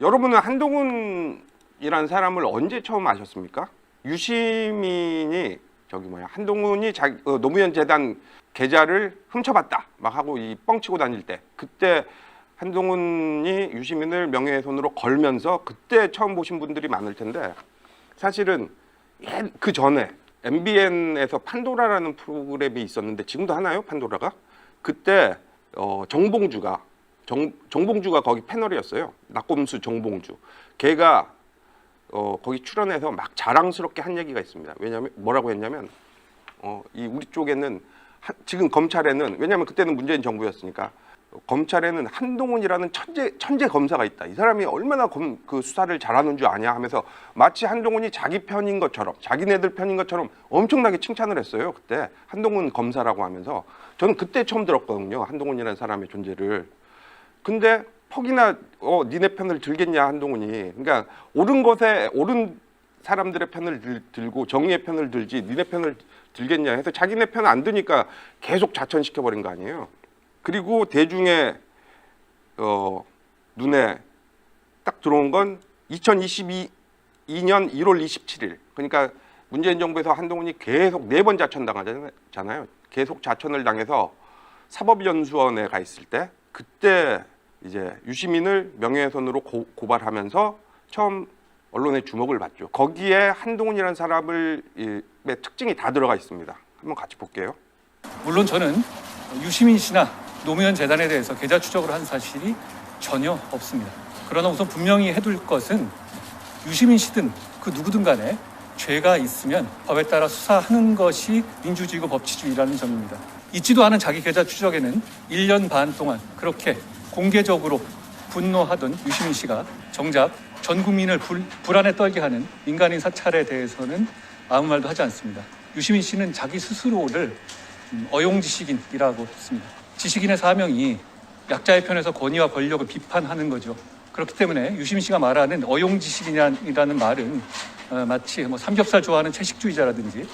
여러분은 한동훈이라는 사람을 언제 처음 아셨습니까? 유시민이 한동훈이 노무현 재단 계좌를 훔쳐봤다 막 하고 이 뻥치고 다닐 때, 그때 한동훈이 유시민을 명예훼손으로 걸면서 그때 처음 보신 분들이 많을 텐데, 사실은 그 전에 MBN에서 판도라라는 프로그램이 있었는데, 지금도 하나요? 판도라가? 그때 정봉주가 거기 패널이었어요. 낙곰수 정봉주. 걔가 거기 출연해서 막 자랑스럽게 한 얘기가 있습니다. 왜냐면 뭐라고 했냐면 이 우리 쪽에는 지금 검찰에는, 왜냐면 그때는 문재인 정부였으니까, 검찰에는 한동훈이라는 천재 검사가 있다. 이 사람이 얼마나 그 수사를 잘하는 줄 아냐 하면서 마치 한동훈이 자기 편인 것처럼, 자기네들 편인 것처럼 엄청나게 칭찬을 했어요. 그때 한동훈 검사라고 하면서. 저는 그때 처음 들었거든요, 한동훈이라는 사람의 존재를. 근데 퍽이나 니네 편을 들겠냐 한동훈이. 그러니까 옳은 사람들의 편을 들고 정의의 편을 들지 니네 편을 들겠냐 해서 자기네 편 안 드니까 계속 좌천시켜버린 거 아니에요. 그리고 대중의 눈에 딱 들어온 건 2022년 1월 27일. 그러니까 문재인 정부에서 한동훈이 계속 4번 자천당하잖아요. 계속 자천을 당해서 사법연수원에 가 있을 때, 그때 이제 유시민을 명예훼손으로 고발하면서 처음 언론의 주목을 받죠. 거기에 한동훈이라는 사람의 특징이 다 들어가 있습니다. 한번 같이 볼게요. 물론 저는 유시민 씨나 노무현 재단에 대해서 계좌 추적을 한 사실이 전혀 없습니다. 그러나 우선 분명히 해둘 것은 유시민 씨든 그 누구든 간에 죄가 있으면 법에 따라 수사하는 것이 민주주의고 법치주의라는 점입니다. 있지도 않은 자기 계좌 추적에는 1년 반 동안 그렇게 공개적으로 분노하던 유시민 씨가 정작 전 국민을 불안에 떨게 하는 민간인 사찰에 대해서는 아무 말도 하지 않습니다. 유시민 씨는 자기 스스로를 어용지식인이라고 했습니다. 지식인의 사명이 약자의 편에서 권위와 권력을 비판하는 거죠. 그렇기 때문에 유시민 씨가 말하는 어용지식인이라는 말은 마치 삼겹살 좋아하는 채식주의자라든지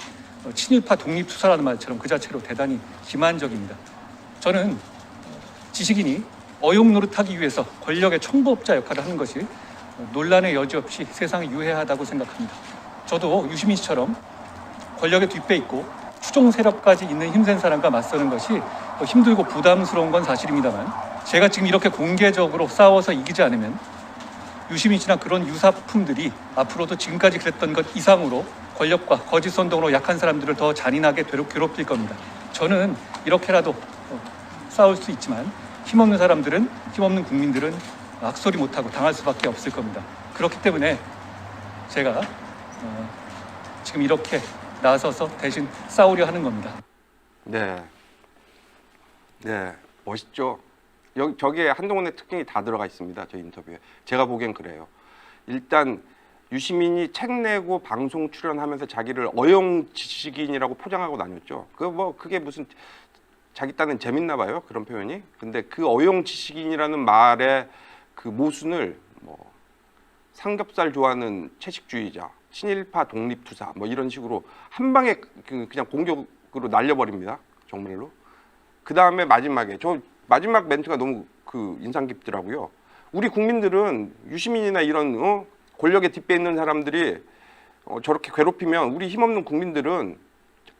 친일파 독립투사라는 말처럼 그 자체로 대단히 기만적입니다. 저는 지식인이 어용 노릇하기 위해서 권력의 청부업자 역할을 하는 것이 논란의 여지 없이 세상에 유해하다고 생각합니다. 저도 유시민 씨처럼 권력의 뒷배 있고 추종 세력까지 있는 힘센 사람과 맞서는 것이 힘들고 부담스러운 건 사실입니다만, 제가 지금 이렇게 공개적으로 싸워서 이기지 않으면 유시민 씨나 그런 유사품들이 앞으로도 지금까지 그랬던 것 이상으로 권력과 거짓 선동으로 약한 사람들을 더 잔인하게 괴롭힐 겁니다. 저는 이렇게라도 싸울 수 있지만 힘없는 사람들은, 힘없는 국민들은 악소리 못하고 당할 수밖에 없을 겁니다. 그렇기 때문에 제가 지금 이렇게 나서서 대신 싸우려 하는 겁니다. 네, 멋있죠. 저기에 한동훈의 특징이 다 들어가 있습니다. 저 인터뷰에. 제가 보기엔 그래요. 일단 유시민이 책 내고 방송 출연하면서 자기를 어용지식인이라고 포장하고 다녔죠. 그게 무슨 자기 딴엔 재밌나 봐요, 그런 표현이. 근데 그 어용지식인이라는 말의 그 모순을 삼겹살 좋아하는 채식주의자, 친일파 독립투사 이런 식으로 한 방에 그냥 공격으로 날려버립니다. 정말로. 그 다음에 마지막에 마지막 멘트가 너무 인상 깊더라고요. 우리 국민들은 유시민이나 이런 권력에 뒷배 있는 사람들이 저렇게 괴롭히면 우리 힘없는 국민들은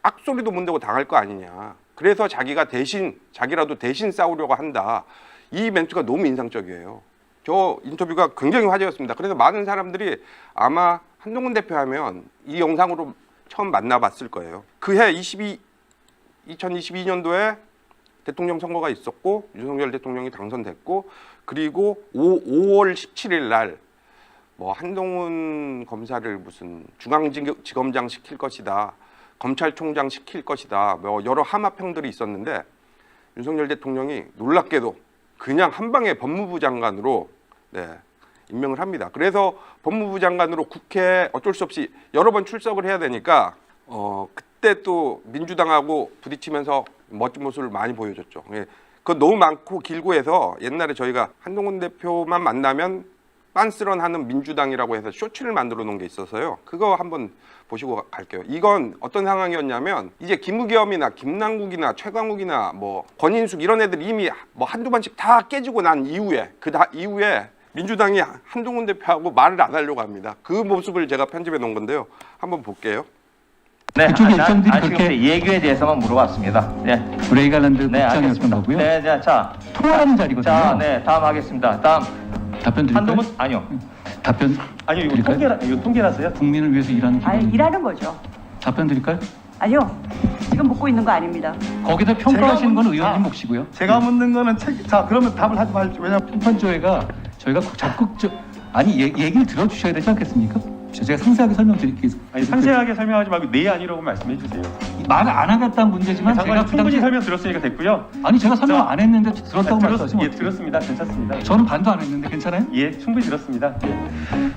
악소리도 못 내고 당할 거 아니냐. 그래서 자기라도 대신 싸우려고 한다. 이 멘트가 너무 인상적이에요. 저 인터뷰가 굉장히 화제였습니다. 그래서 많은 사람들이 아마 한동훈 대표 하면 이 영상으로 처음 만나봤을 거예요. 그해 2022년도에 대통령 선거가 있었고 윤석열 대통령이 당선됐고, 그리고 5월 17일 날 한동훈 검사를 무슨 중앙지검장 시킬 것이다, 검찰총장 시킬 것이다, 여러 하마평들이 있었는데, 윤석열 대통령이 놀랍게도 그냥 한 방에 법무부 장관으로 임명을 합니다. 그래서 법무부 장관으로 국회에 어쩔 수 없이 여러 번 출석을 해야 되니까 그때 또 민주당하고 부딪히면서 멋진 모습을 많이 보여줬죠. 그건 너무 많고 길고 해서 옛날에 저희가 한동훈 대표만 만나면 빤스런하는 민주당이라고 해서 쇼츠를 만들어 놓은 게 있어서요. 그거 한번 보시고 갈게요. 이건 어떤 상황이었냐면, 이제 김우겸이나 김남국이나 최강욱이나 권인숙 이런 애들 이미 한두 번씩 다 깨지고 난 이후에 이후에 민주당이 한동훈 대표하고 말을 안 하려고 합니다. 그 모습을 제가 편집해 놓은 건데요. 한번 볼게요. 네, 그쪽의 일정들이 아시겠습니다. 그렇게 예규에 대해서만 물어봤습니다. 네, 브레이갈란드 네, 국장이었던 알겠습니다. 거고요. 네, 자, 통화하는 자리거든요. 자, 네, 다음 하겠습니다. 다음 답변 드릴까요? 한동훈 아니요, 답변 아니요, 이거 드릴까요? 통계라서요. 국민을 위해서 일하는 아니, 기관입니다. 일하는 거죠. 답변 드릴까요? 아니요. 지금 묻고 있는 거 아닙니다. 거기다 평가하시는 건 제가 의원님 몫이고요. 제가 묻는 거는 자 그러면 답을 하지 말죠. 왜냐면 평판조회가 저희가 적극적 아니 얘기를 들어주셔야 되지 않겠습니까? 제가 상세하게 설명드릴게요. 아니 상세하게 설명하지 말고 네 아니라고 말씀해 주세요. 말을 안 하겠다는 문제지만 제가 장관님 그 충분히 당시에 설명 들었으니까 됐고요. 아니 제가 설명 자, 안 했는데 들었다고 말씀하시면 예, 어떡해요? 들었습니다. 괜찮습니다. 저는 반도 안 했는데 괜찮아요? 예, 충분히 들었습니다. 예.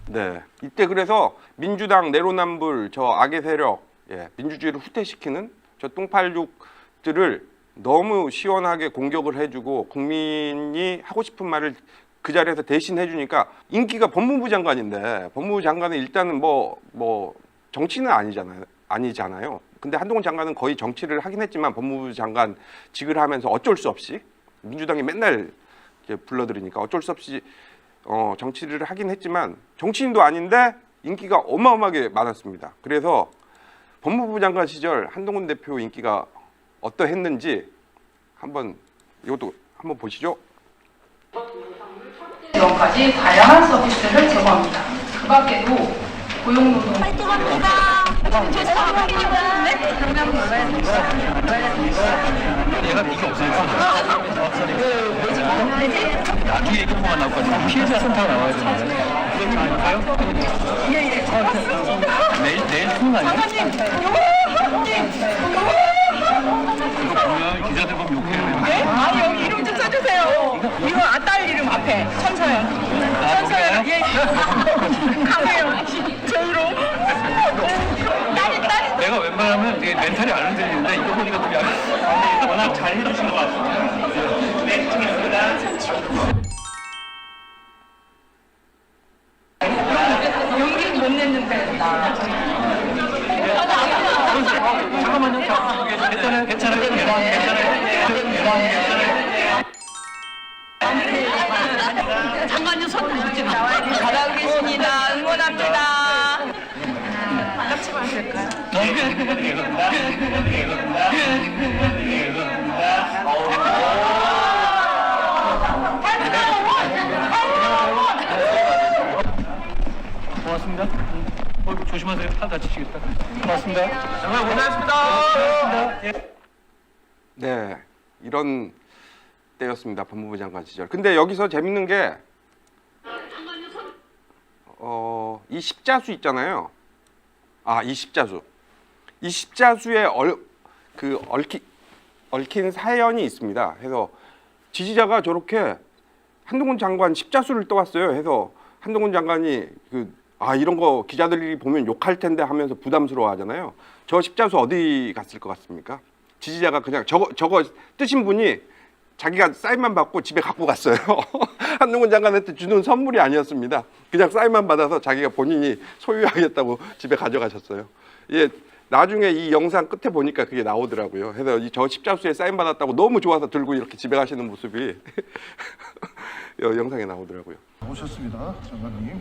네, 이때 그래서 민주당 내로남불 저 악의 세력, 민주주의를 후퇴시키는 저 똥팔육들을 너무 시원하게 공격을 해주고 국민이 하고 싶은 말을 그 자리에서 대신 해주니까 인기가 법무부 장관인데 법무부 장관은 일단은 뭐 정치는 아니잖아요. 근데 한동훈 장관은 거의 정치를 하긴 했지만 법무부 장관 직을 하면서 어쩔 수 없이 민주당이 맨날 이렇게 불러들이니까 어쩔 수 없이 정치를 하긴 했지만 정치인도 아닌데 인기가 어마어마하게 많았습니다. 그래서 법무부 장관 시절 한동훈 대표 인기가 어떠했는지 이것도 한번 보시죠. 까지 다양한 서비스를 제공합니다. 그 밖에도 고용노동 얘가 이게 없어요. 나중에 얘기가 나올거든요. 피해자 센터가 나와야 되는데. 내일 수능 아니에요? 이거 보면 기자들 보면 욕해요. 네? 아니 여기 이름 좀 써주세요. 이거 아딸 이름 앞에 천서연. 천서연. 예. 강해요. 제 이름. 딸이 내가 웬만하면 되게 멘탈이 안 흔들리는데 이거 보니까 좀 약간 워낙 잘 해주신 것 같습니다. 네, 용기 못 냈는데. 잠깐만요. 괜찮아요. 장관님 손 들지 마. 잘하고 계십니다. 응원합니다. 깜찍 마실까요? 고맙습니다. 조심하세요. 팔 다치시겠다. 고맙습니다. 정말 고생하셨습니다. 네, 이런 때였습니다. 법무부 장관 시절. 근데 여기서 재밌는 게 이 십자수 있잖아요. 이 십자수. 이 십자수에 얽힌 사연이 있습니다. 해서 지지자가 저렇게 한동훈 장관 십자수를 떠왔어요. 해서 한동훈 장관이 이런 거 기자들이 보면 욕할 텐데 하면서 부담스러워 하잖아요. 저 십자수 어디 갔을 것 같습니까? 지지자가 그냥 저거 뜨신 분이 자기가 사인만 받고 집에 갖고 갔어요. 한동훈 장관한테 주는 선물이 아니었습니다. 그냥 사인만 받아서 자기가 본인이 소유하겠다고 집에 가져가셨어요. 예, 나중에 이 영상 끝에 보니까 그게 나오더라고요. 그래서 저 십자수에 사인 받았다고 너무 좋아서 들고 이렇게 집에 가시는 모습이 영상에 나오더라고요. 오셨습니다, 장관님.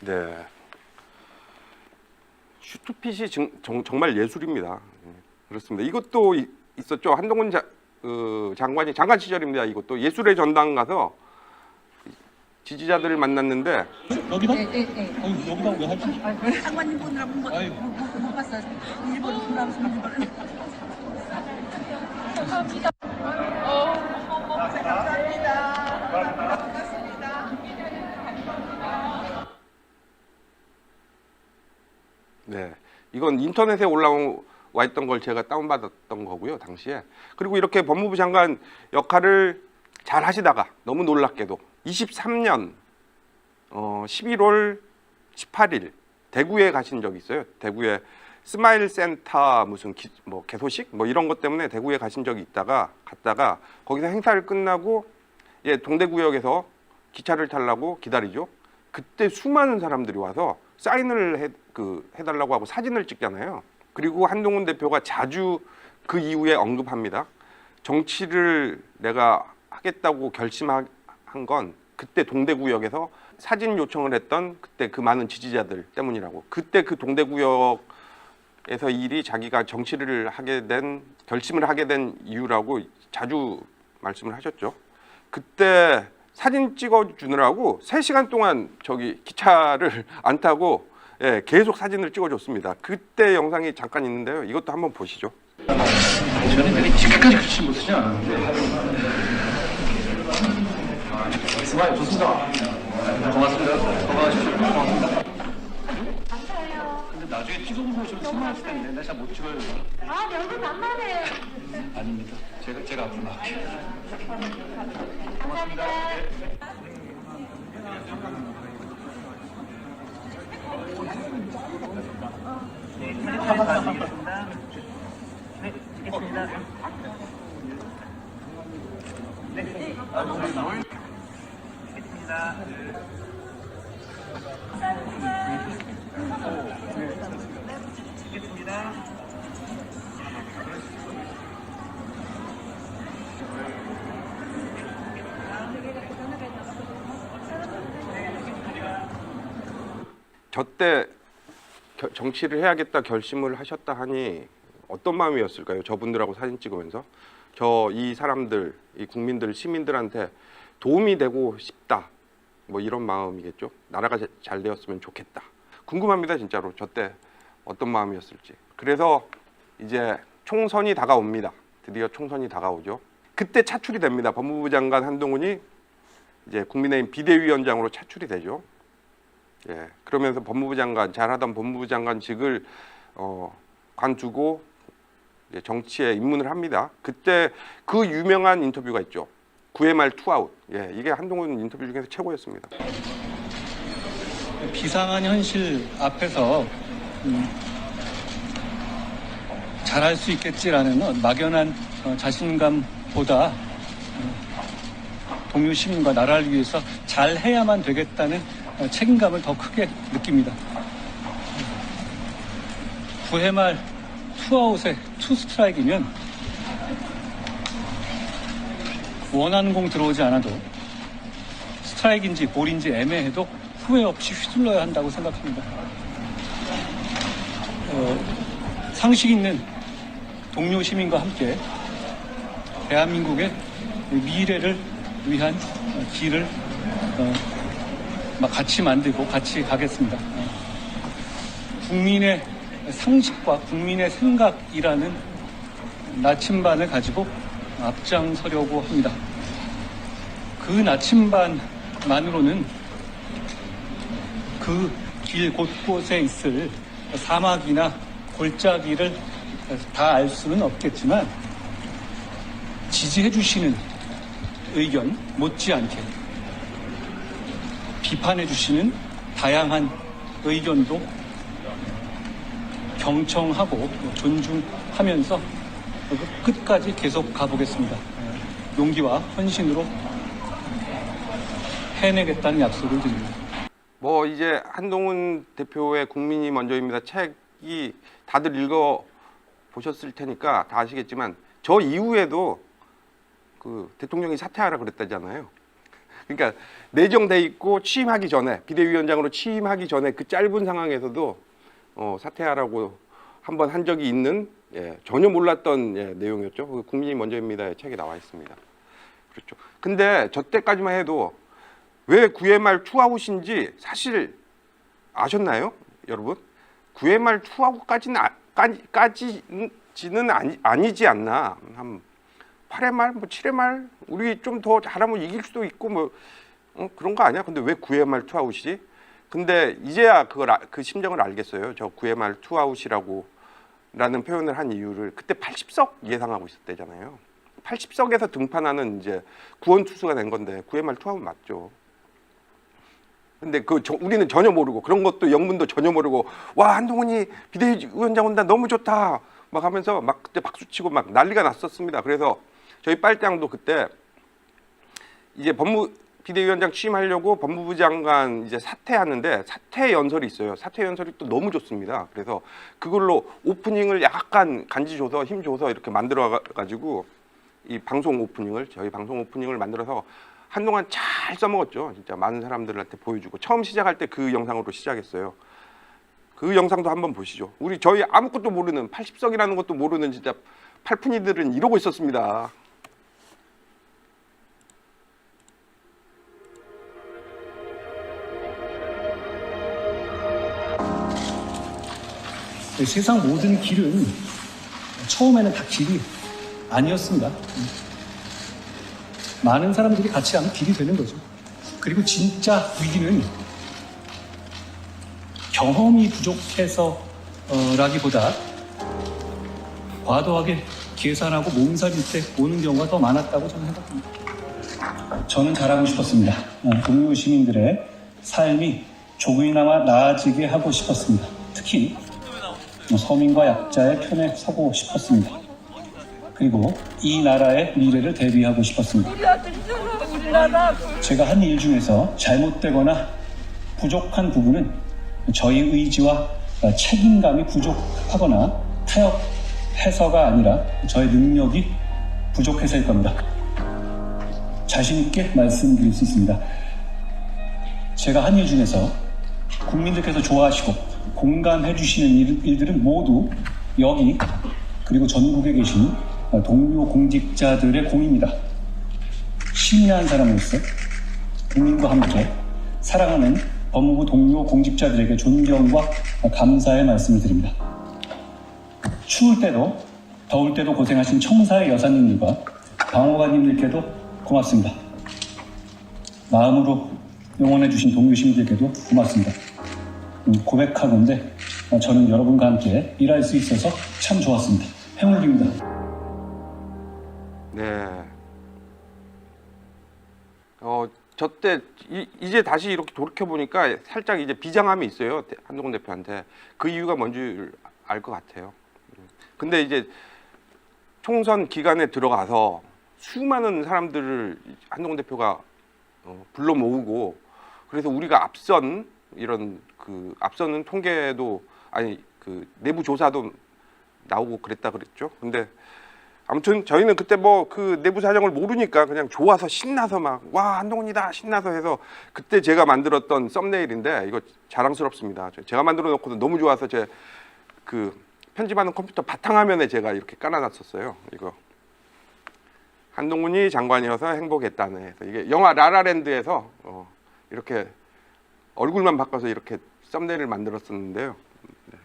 네, 슈트핏이 정말 예술입니다. 그렇습니다. 이것도 있었죠. 한동훈 장관이 장관 시절입니다. 이것도 예술의 전당 가서 지지자들을 만났는데 여기다? 여기다 왜 하지? 장관님 보느라 못 봤어요. 일본 분하면서 네, 이건 인터넷에 올라온 와 있던 걸 제가 다운받았던 거고요, 당시에. 그리고 이렇게 법무부 장관 역할을 잘 하시다가 너무 놀랍게도 23년 11월 18일 대구에 가신 적이 있어요. 대구에 스마일 센터 무슨 개소식 뭐 이런 것 때문에 대구에 가신 적이 갔다가 거기서 행사를 끝나고 동대구역에서 기차를 타려고 기다리죠. 그때 수많은 사람들이 와서 사인을 해달라고 하고 사진을 찍잖아요. 그리고 한동훈 대표가 자주 그 이후에 언급합니다. 정치를 내가 하겠다고 결심한 건 그때 동대구역에서 사진 요청을 했던 그때 그 많은 지지자들 때문이라고. 그때 그 동대구역에서 일이 자기가 정치를 결심을 하게 된 이유라고 자주 말씀을 하셨죠. 그때 사진 찍어주느라고 3시간 동안 기차를 안 타고 계속 사진을 찍어줬습니다. 그때 영상이 잠깐 있는데요. 이것도 한번 보시죠. 저는 내가 지금까지 그렇지 못하지 않았는데. 스마일 좋습니다. 고맙습니다. 건강하십시오. 고맙습니다. 감사해요. 근데 나중에 찍어보고 좀 스마일 때문에 나 잘 못 찍어요. 아, 얼굴 반말해. 아닙니다. 제가 앞으로 나갈게요. 감사합니다. 저때 정치를 해야겠다 결심을 하셨다 하니 어떤 마음이었을까요? 저분들하고 사진 찍으면서 이 사람들, 이 국민들, 시민들한테 도움이 되고 싶다 뭐 이런 마음이겠죠. 나라가 잘 되었으면 좋겠다. 궁금합니다, 진짜로. 저때 어떤 마음이었을지. 그래서 이제 총선이 다가옵니다. 드디어 총선이 다가오죠. 그때 차출이 됩니다. 법무부 장관 한동훈이 이제 국민의힘 비대위원장으로 차출이 되죠. 그러면서 잘하던 법무부 장관직을 관두고 정치에 입문을 합니다. 그때 그 유명한 인터뷰가 있죠. 9회 말 투아웃. 이게 한동훈 인터뷰 중에서 최고였습니다. 비상한 현실 앞에서 잘할 수 있겠지라는 막연한 자신감보다 동료 시민과 나라를 위해서 잘해야만 되겠다는 책임감을 더 크게 느낍니다. 9회 말 투아웃에 투스트라이크면 원하는 공 들어오지 않아도 스트라이크인지 볼인지 애매해도 후회 없이 휘둘러야 한다고 생각합니다. 상식 있는 동료 시민과 함께 대한민국의 미래를 위한 길을 같이 만들고 같이 가겠습니다. 국민의 상식과 국민의 생각이라는 나침반을 가지고 앞장서려고 합니다. 그 나침반만으로는 그 길 곳곳에 있을 사막이나 골짜기를 다 알 수는 없겠지만 지지해 주시는 의견 못지않게 비판해 주시는 다양한 의견도 경청하고 존중하면서 끝까지 계속 가보겠습니다. 용기와 헌신으로 해내겠다는 약속을 드립니다. 이제 한동훈 대표의 국민이 먼저입니다. 책이 다들 읽어 보셨을 테니까 다 아시겠지만 저 이후에도 대통령이 사퇴하라 그랬다잖아요. 그러니까 내정돼 있고 취임하기 전에 비대위원장으로 취임하기 전에 그 짧은 상황에서도 사퇴하라고 한번 한 적이 있는 전혀 몰랐던 내용이었죠. 국민이 먼저입니다의 책에 나와 있습니다. 그렇죠. 근데 저 때까지만 해도 왜 9회 말 투아웃인지 사실 아셨나요, 여러분? 9회 말 투아웃까지는 아니지 않나. 한 8회 말, 7회 말 우리 좀 더 잘하면 이길 수도 있고 그런 거 아니야? 근데 왜 9회 말 투아웃이지? 근데 이제야 그 심정을 알겠어요. 저 9회 말 투아웃이라고 라는 표현을 한 이유를 그때 80석 예상하고 있었대잖아요. 80석에서 등판하는 이제 구원 투수가 된 건데 구회말 투하면 맞죠. 근데 우리는 전혀 모르고 그런 것도 영문도 전혀 모르고 와 한동훈이 비대위원장 온다 너무 좋다 막 하면서 막 그때 박수치고 막 난리가 났었습니다. 그래서 저희 빨장도 그때 이제 비대위원장 취임하려고 법무부 장관 이제 사퇴하는데 사퇴 연설이 있어요. 사퇴 연설이 또 너무 좋습니다. 그래서 그걸로 오프닝을 약간 간지 줘서 힘 줘서 이렇게 만들어 가지고 이 방송 오프닝을 저희 방송 오프닝을 만들어서 한동안 잘 써먹었죠. 진짜 많은 사람들한테 보여주고 처음 시작할 때 그 영상으로 시작했어요. 그 영상도 한번 보시죠. 저희 아무것도 모르는 80석이라는 것도 모르는 진짜 팔푼이들은 이러고 있었습니다. 세상 모든 길은 처음에는 다 길이 아니었습니다. 많은 사람들이 같이 하면 길이 되는 거죠. 그리고 진짜 위기는 경험이 부족해서 라기보다 과도하게 계산하고 몸살일 때 오는 경우가 더 많았다고 저는 생각합니다. 저는 잘하고 싶었습니다. 동료 시민들의 삶이 조금이나마 나아지게 하고 싶었습니다. 특히 서민과 약자의 편에 서고 싶었습니다. 그리고 이 나라의 미래를 대비하고 싶었습니다. 제가 한 일 중에서 잘못되거나 부족한 부분은 저희 의지와 책임감이 부족하거나 타협해서가 아니라 저의 능력이 부족해서일 겁니다. 자신 있게 말씀드릴 수 있습니다. 제가 한 일 중에서 국민들께서 좋아하시고 공감해 주시는 일들은 모두 여기 그리고 전국에 계신 동료 공직자들의 공입니다. 신뢰한 사람으로서 국민과 함께 사랑하는 법무부 동료 공직자들에게 존경과 감사의 말씀을 드립니다. 추울 때도 더울 때도 고생하신 청사의 여사님들과 방호관님들께도 고맙습니다. 마음으로 응원해 주신 동료 시민들께도 고맙습니다. 고백하건대 저는 여러분과 함께 일할 수 있어서 참 좋았습니다. 행운을 빕니다. 네. 저때 이제 다시 이렇게 돌이켜 보니까 살짝 이제 비장함이 있어요. 한동훈 대표한테. 그 이유가 뭔지 알 것 같아요. 근데 이제 총선 기간에 들어가서 수많은 사람들을 한동훈 대표가 불러 모으고 그래서 우리가 앞서는 통계도 내부 조사도 나오고 그랬다 그랬죠. 근데 아무튼 저희는 그때 그 내부 사정을 모르니까 그냥 좋아서 신나서 막 와 한동훈이다 신나서 해서 그때 제가 만들었던 썸네일인데 이거 자랑스럽습니다. 제가 만들어 놓고도 너무 좋아서 제 편집하는 컴퓨터 바탕화면에 제가 이렇게 깔아놨었어요. 이거 한동훈이 장관이어서 행복했다네. 해서 이게 영화 라라랜드에서 이렇게 얼굴만 바꿔서 이렇게 썸네일을 만들었었는데요. 네.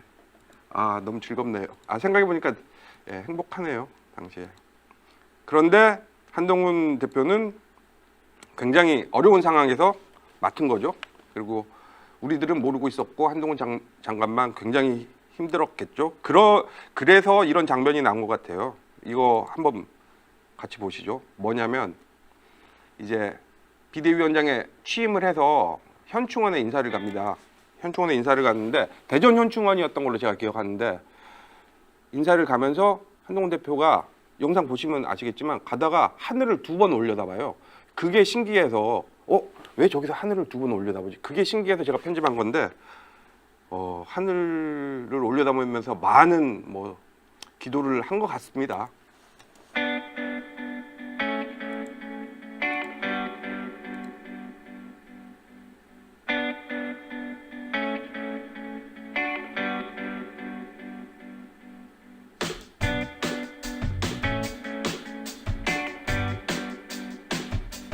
너무 즐겁네요. 생각해 보니까 행복하네요. 당시에. 그런데 한동훈 대표는 굉장히 어려운 상황에서 맡은 거죠. 그리고 우리들은 모르고 있었고 한동훈 장관만 굉장히 힘들었겠죠. 그래서 이런 장면이 나온 것 같아요. 이거 한번 같이 보시죠. 뭐냐면 이제 비대위원장에 취임을 해서 현충원에 인사를 갑니다. 현충원에 인사를 갔는데 대전 현충원이었던 걸로 제가 기억하는데 인사를 가면서 한동훈 대표가 영상 보시면 아시겠지만 가다가 하늘을 2번 올려다봐요. 그게 신기해서 왜 저기서 하늘을 2번 올려다보지? 그게 신기해서 제가 편집한 건데 하늘을 올려다보면서 많은 기도를 한 것 같습니다.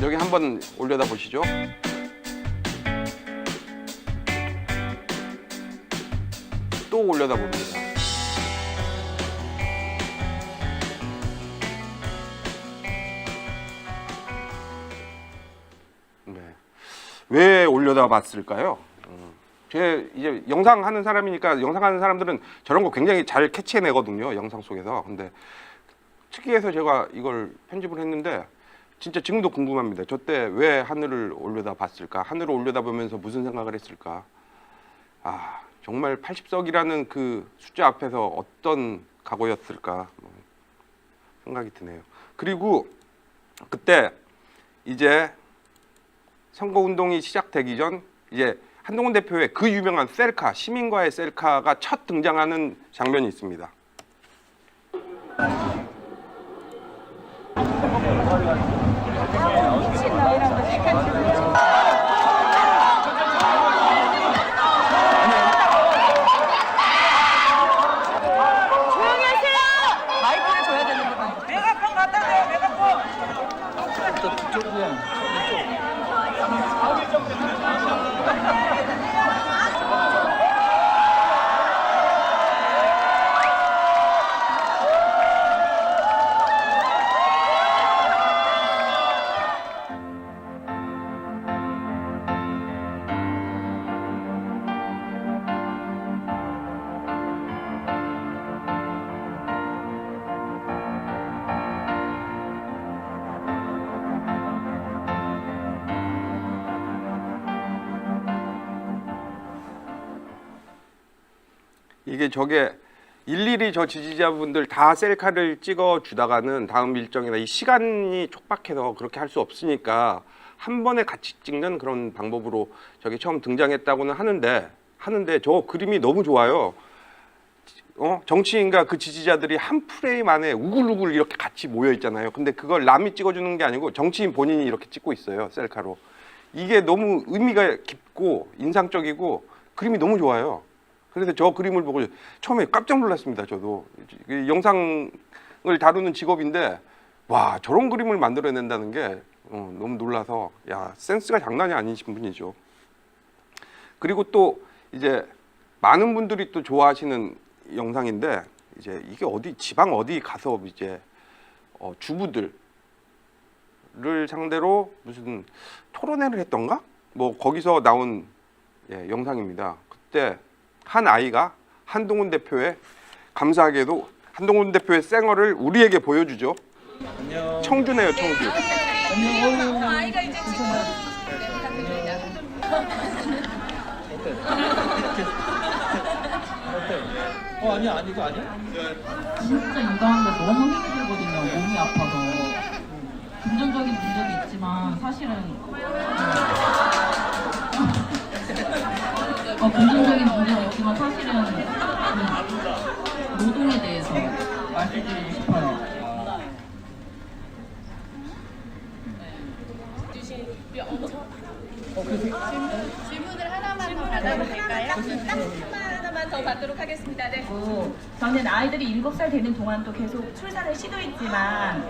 여기 한번 올려다 보시죠. 또 올려다 봅니다. 네. 왜 올려다 봤을까요? 제 이제 영상 하는 사람이니까 영상 하는 사람들은 저런 거 굉장히 잘 캐치해내거든요. 영상 속에서. 근데 특이해서 제가 이걸 편집을 했는데 진짜 지금도 궁금합니다. 저 때 왜 하늘을 올려다 봤을까? 하늘을 올려다 보면서 무슨 생각을 했을까? 아, 정말 80석이라는 그 숫자 앞에서 어떤 각오였을까 생각이 드네요. 그리고 그때 이제 선거운동이 시작되기 전 이제 한동훈 대표의 그 유명한 셀카, 시민과의 셀카가 첫 등장하는 장면이 있습니다. 조용히 하세요. 마이크를 줘야 되는 거. 메가폰 갖다 대요. 메가폰. 이게 저게 일일이 저 지지자분들 다 셀카를 찍어 주다가는 다음 일정이나 이 시간이 촉박해서 그렇게 할 수 없으니까 한 번에 같이 찍는 그런 방법으로 저게 처음 등장했다고는 하는데 저 그림이 너무 좋아요. 정치인과 그 지지자들이 한 프레임 안에 우글우글 이렇게 같이 모여 있잖아요. 근데 그걸 남이 찍어주는 게 아니고 정치인 본인이 이렇게 찍고 있어요. 셀카로. 이게 너무 의미가 깊고 인상적이고 그림이 너무 좋아요. 그래서 저 그림을 보고 처음에 깜짝 놀랐습니다. 저도 영상을 다루는 직업인데 와, 저런 그림을 만들어낸다는 게 너무 놀라서 야, 센스가 장난이 아니신 분이죠. 그리고 또 이제 많은 분들이 또 좋아하시는 영상인데 이제 이게 어디 지방 어디 가서 이제 주부들을 상대로 무슨 토론회를 했던가 뭐 거기서 나온 영상입니다. 그때 한 아이가 한동훈 대표의 감사하게도 한동훈 대표의 쌩얼을 우리에게 보여주죠. 청주네요, 청주. 아이가 이제 지금 아니야, 아니고 아니야? 진짜 육아하는데 너무 힘들거든요. 몸이 아파서. 금전적인 문제도 있지만 사실은 금전적인 문제가 있지만 사실은 노동에 대해서 말씀드리고 싶어요. 질문을 하나만 더 받아도 될까요? 하나만 더 받도록 하겠습니다. 네. 저는 아이들이 7살 되는 동안도 계속 출산을 시도했지만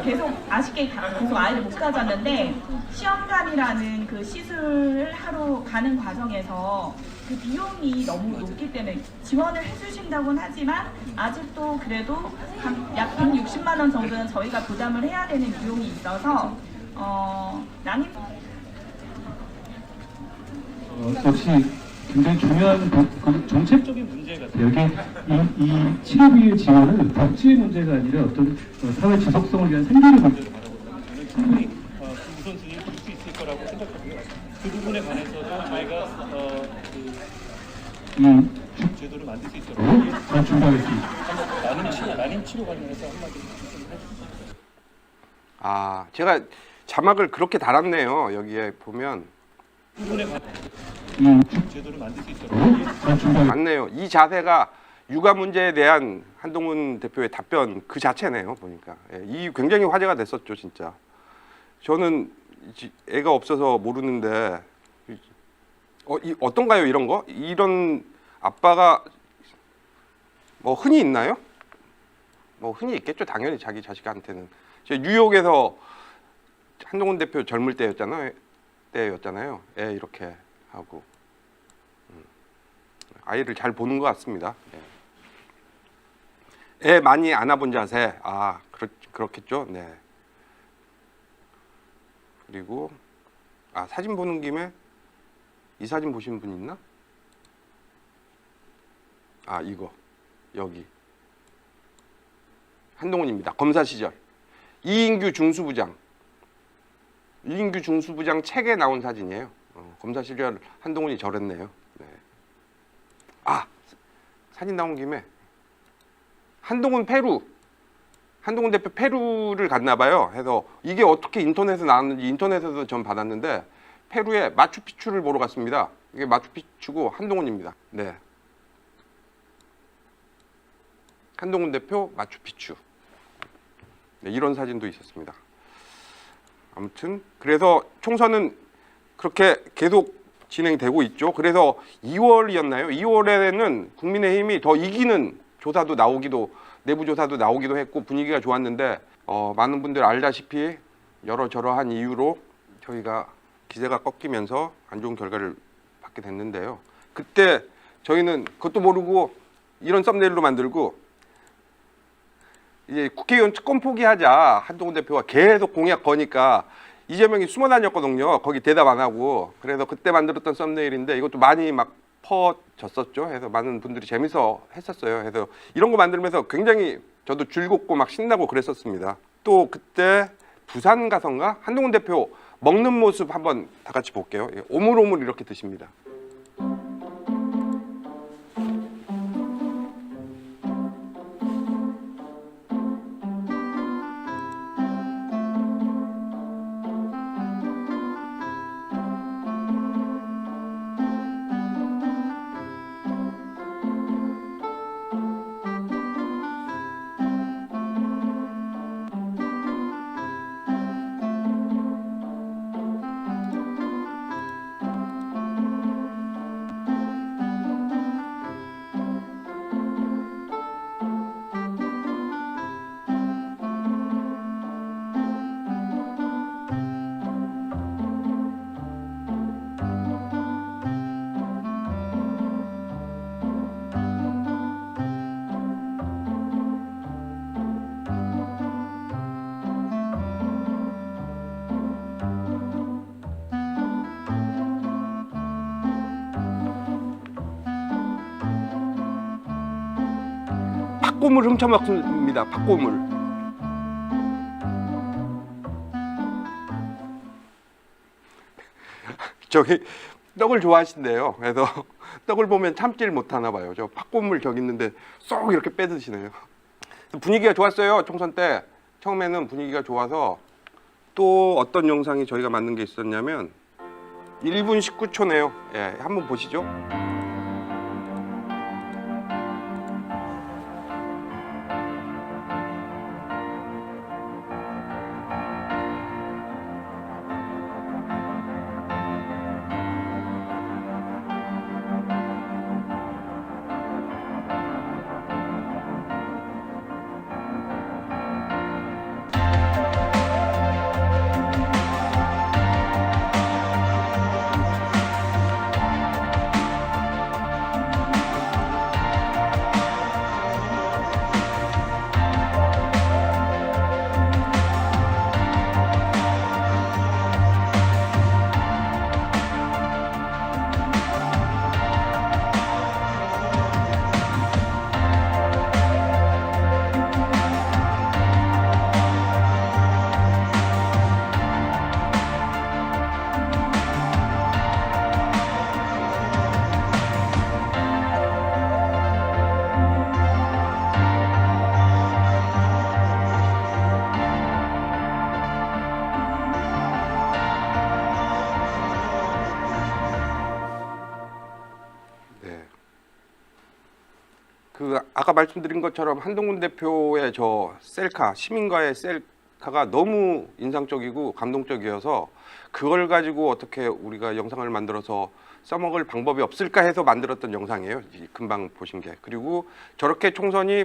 계속 아쉽게 계속 아이를 못 가졌는데 시험관이라는 그 시술을 하러 가는 과정에서 그 비용이 너무 높기 때문에 지원을 해주신다고는 하지만 아직도 그래도 약 160만 원 정도는 저희가 부담을 해야 되는 비용이 있어서 난임 역시 굉장히 중요한 그 정책적인 문제 같아요. 여기 이 치료비의 지원은 복지의 문제가 아니라 어떤 사회 지속성을 위한 생계의 문제로 바라보거든요. 저는 충분히 그 우선순위를 둘 수 있을 거라고 생각하고요. 그 부분에 관해서도 저희가 이 제도를 만들 수 있도록 준비하겠습니다. 난임 치료 관련해서 한마디 좀 해주세요. 아, 제가 자막을 그렇게 달았네요. 여기에 보면 제도를 만들 수 있도록 맞네요. 이 자세가 육아 문제에 대한 한동훈 대표의 답변 그 자체네요. 보니까 이 굉장히 화제가 됐었죠, 진짜. 저는 애가 없어서 모르는데 어떤가요, 이런 거? 이런 아빠가 뭐 흔히 있나요? 뭐 흔히 있겠죠, 당연히 자기 자식한테는. 제가 뉴욕에서 한동훈 대표 젊을 때였잖아요. 애 이렇게 하고 아이를 잘 보는 것 같습니다. 애 많이 안아본 자세. 아, 그렇겠죠. 네. 그리고 사진 보는 김에 이 사진 보시는 분 있나? 아, 이거 여기 한동훈입니다. 검사 시절 이인규 중수부장 책에 나온 사진이에요. 검사 시절 한동훈이 저랬네요. 네. 아, 사진 나온 김에 한동훈 대표 페루를 갔나 봐요. 해서 이게 어떻게 인터넷에 나왔는지 인터넷에서 전 받았는데 페루에 마추픽추를 보러 갔습니다. 이게 마추픽추고 한동훈입니다. 네. 한동훈 대표 마추픽추. 네, 이런 사진도 있었습니다. 아무튼 그래서 총선은 그렇게 계속 진행되고 있죠. 그래서 2월이었나요? 2월에는 국민의힘이 더 이기는 조사도 나오기도, 내부 조사도 나오기도 했고 분위기가 좋았는데 많은 분들 알다시피 여러저러한 이유로 저희가 기세가 꺾이면서 안 좋은 결과를 받게 됐는데요. 그때 저희는 그것도 모르고 이런 썸네일로 만들고 이제 국회의원 특검 포기하자 한동훈 대표가 계속 공약 거니까 이재명이 숨어 다녔거든요. 거기 대답 안 하고. 그래서 그때 만들었던 썸네일인데 이것도 많이 막 퍼졌었죠. 해서 많은 분들이 재밌어 했었어요. 그래서 이런 거 만들면서 굉장히 저도 즐겁고 막 신나고 그랬었습니다. 또 그때 부산 가선가 한동훈 대표 먹는 모습 한번 다 같이 볼게요. 오물오물 이렇게 드십니다. 팥고물 훔쳐먹습니다. 팥고물. 저기 떡을 좋아하신대요. 그래서 떡을 보면 참지를 못하나 봐요. 저 팥고물 저기 있는데 쏙 이렇게 빼드시네요. 분위기가 좋았어요. 총선 때 처음에는 분위기가 좋아서 또 어떤 영상이 저희가 만든 게 있었냐면 1분 19초네요. 예, 한번 보시죠. 아까 말씀드린 것처럼 한동훈 대표의 저 셀카, 시민과의 셀카가 너무 인상적이고 감동적이어서 그걸 가지고 어떻게 우리가 영상을 만들어서 써먹을 방법이 없을까 해서 만들었던 영상이에요. 금방 보신 게. 그리고 저렇게 총선이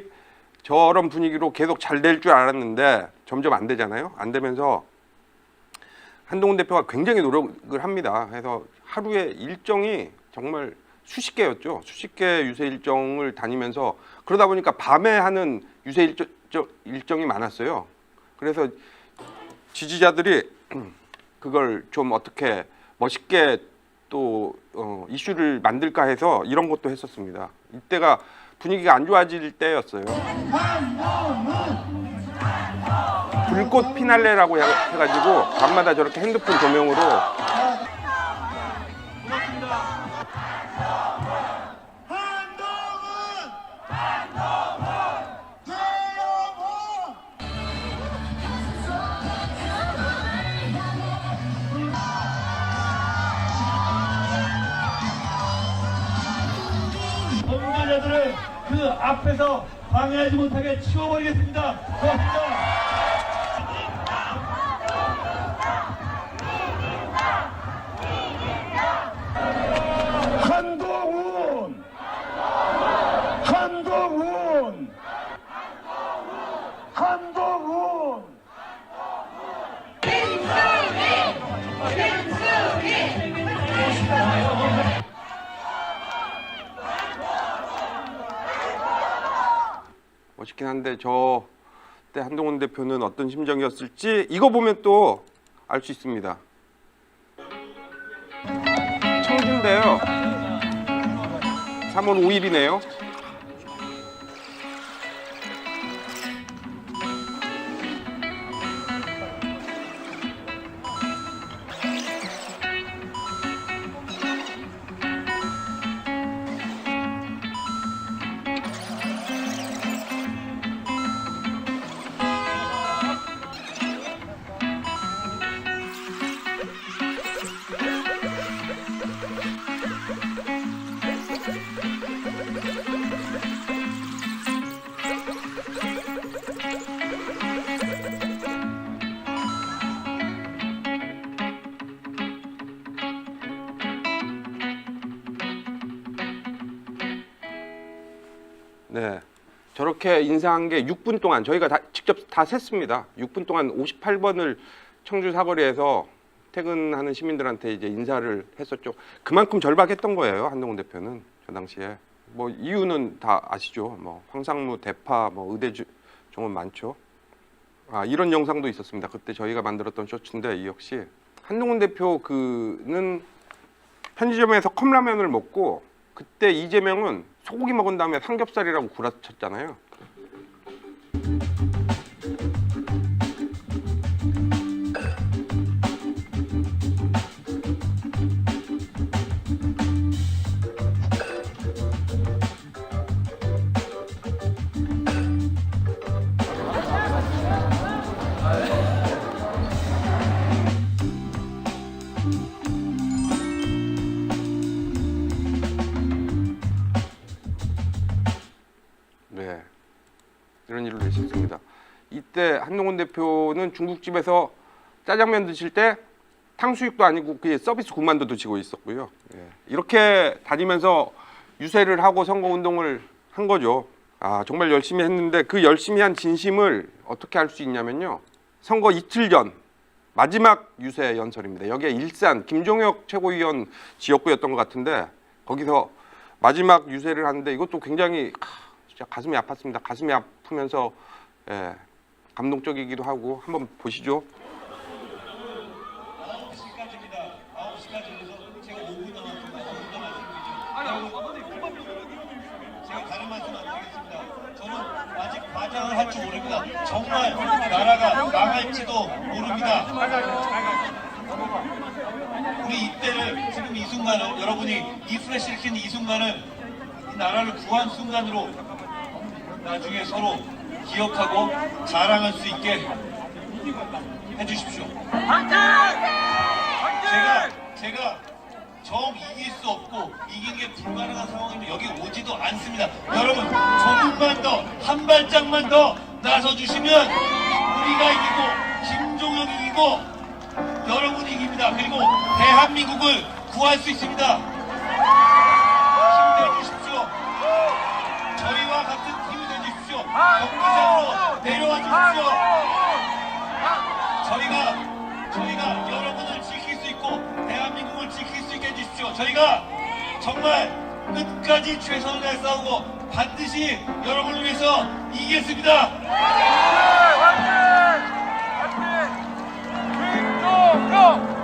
저런 분위기로 계속 잘 될 줄 알았는데 점점 안 되잖아요. 안 되면서 한동훈 대표가 굉장히 노력을 합니다. 그래서 하루에 일정이 정말 수십 개였죠. 수십 개 유세 일정을 다니면서 그러다 보니까 밤에 하는 유세 일정이 많았어요. 그래서 지지자들이 그걸 좀 어떻게 멋있게 또 이슈를 만들까 해서 이런 것도 했었습니다. 이때가 분위기가 안 좋아질 때였어요. 불꽃 피날레라고 해가지고 밤마다 저렇게 핸드폰 조명으로 범죄자들을 그 앞에서 방해하지 못하게 치워버리겠습니다. 고맙습니다. 한동훈! 한동훈! 한동훈! 멋있긴 한데 저 때 한동훈 대표는 어떤 심정이었을지 이거 보면 또 알 수 있습니다. 청주인데요. 3월 5일이네요. 네, 저렇게 인사한 게 6분 동안 저희가 직접 다 셌습니다. 6분 동안 58번을 청주 사거리에서 퇴근하는 시민들한테 이제 인사를 했었죠. 그만큼 절박했던 거예요, 한동훈 대표는 저 당시에. 뭐 이유는 다 아시죠. 뭐 황상무, 대파, 뭐 의대 정원 많죠. 아, 이런 영상도 있었습니다. 그때 저희가 만들었던 쇼츠인데 이 역시 한동훈 대표 그는 편의점에서 컵라면을 먹고 그때 이재명은 소고기 먹은 다음에 삼겹살이라고 구라쳤잖아요. 네, 이런 일로 있었습니다. 이때 한동훈 대표는 중국집에서 짜장면 드실 때 탕수육도 아니고 그게 서비스 군만두 드시고 있었고요. 예, 이렇게 다니면서 유세를 하고 선거운동을 한 거죠. 아, 정말 열심히 했는데 그 열심히 한 진심을 어떻게 알 수 있냐면요. 선거 이틀 전 마지막 유세 연설입니다. 여기에 일산 김종혁 최고위원 지역구였던 것 같은데 거기서 마지막 유세를 하는데 이것도 굉장히 진짜 가슴이 아팠습니다. 가슴이 아프면서 예, 감동적이기도 하고 한번 보시죠. 9시까지입니다. 9시까지라서 제가 5분 남았습니다. 5분 남았습니다. 제가 다른 말씀 안 드리겠습니다. 저는 아직 과장을 할 줄 모릅니다. 정말 나라가 망할지도 모릅니다. 우리 이때를 지금 이 순간을 여러분이 이 플래시를 킨 이 순간을 이 나라를 구한 순간으로 나중에 서로 기억하고 자랑할 수 있게 해주십시오. 제가 정 이길 수 없고 이긴 게 불가능한 상황이면 여기 오지도 않습니다. 여러분 조금만 더 한 발짝만 더 나서주시면 우리가 이기고 김종혁이 이기고 여러분이 이깁니다. 그리고 대한민국을 구할 수 있습니다. 힘내주십시오. 저희와 같은 팀이 되주십시오. 경기장으로 내려와 주십시오. 저희가 여러분을 지킬 수 있고 대한민국을 지킬 수 있게 해주십시오. 저희가 정말 끝까지 최선을 다해 싸우고 반드시 여러분을 위해서 이기겠습니다. 김종혁!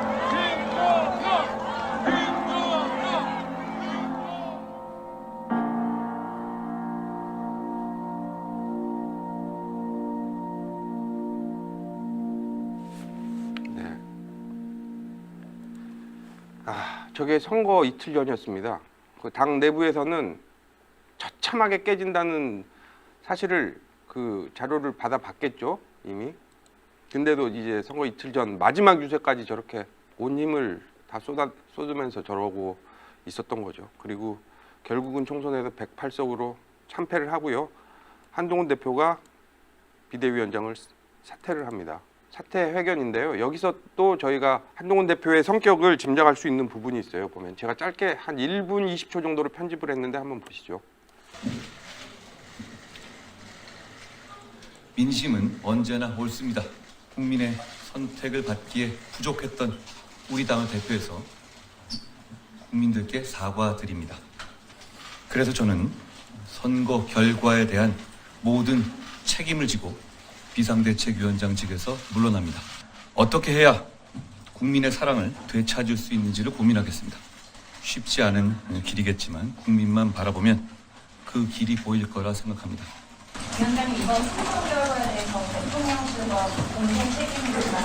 저게 선거 이틀 전이었습니다. 그 당 내부에서는 처참하게 깨진다는 사실을 그 자료를 받아봤겠죠 이미. 근데도 이제 선거 이틀 전 마지막 유세까지 저렇게 온 힘을 다 쏟으면서 저러고 있었던 거죠. 그리고 결국은 총선에서 108석으로 참패를 하고요. 한동훈 대표가 비대위원장을 사퇴를 합니다. 사퇴 회견인데요. 여기서 또 저희가 한동훈 대표의 성격을 짐작할 수 있는 부분이 있어요. 보면 제가 짧게 한 1분 20초 정도로 편집을 했는데 한번 보시죠. 민심은 언제나 옳습니다. 국민의 선택을 받기에 부족했던 우리 당을 대표해서 국민들께 사과드립니다. 그래서 저는 선거 결과에 대한 모든 책임을 지고 비상대책위원장직에서 물러납니다. 어떻게 해야 국민의 사랑을 되찾을 수 있는지를 고민하겠습니다. 쉽지 않은 길이겠지만 국민만 바라보면 그 길이 보일 거라 생각합니다. 위원장님, 이번 선거 결과에 대해서 대통령실과 공동 책임을 지다.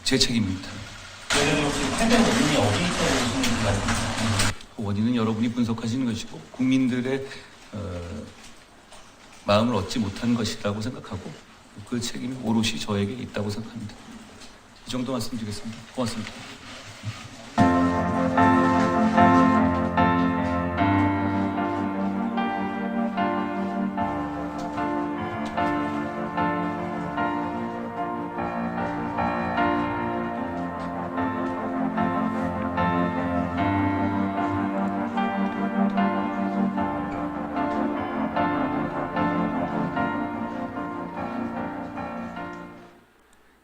제 책임입니다. 원인은 여러분이 분석하시는 것이고 국민들의 마음을 얻지 못한 것이라고 생각하고 그 책임이 오롯이 저에게 있다고 생각합니다. 이 정도 말씀드리겠습니다. 고맙습니다.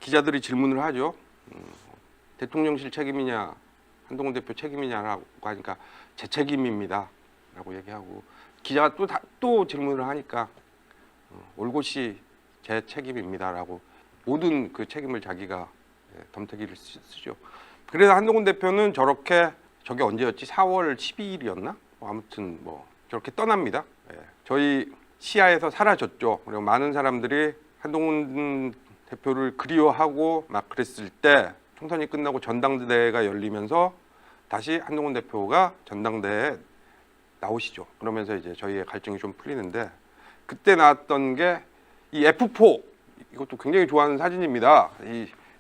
기자들이 질문을 하죠. 대통령실 책임이냐 한동훈 대표 책임이냐라고 하니까 제 책임입니다 라고 얘기하고 기자가 또 질문을 하니까 올곧이 제 책임입니다 라고 모든 그 책임을 자기가 덤태기를 쓰죠. 그래서 한동훈 대표는 저게 언제였지? 4월 12일이었나? 아무튼 뭐 저렇게 떠납니다. 저희 시야에서 사라졌죠. 그리고 많은 사람들이 한동훈 대표를 그리워하고 막 그랬을 때 총선이 끝나고 전당대회가 열리면서 다시 한동훈 대표가 전당대회에 나오시죠. 그러면서 이제 저희의 갈증이 좀 풀리는데 그때 나왔던 게 이 F4 이것도 굉장히 좋아하는 사진입니다.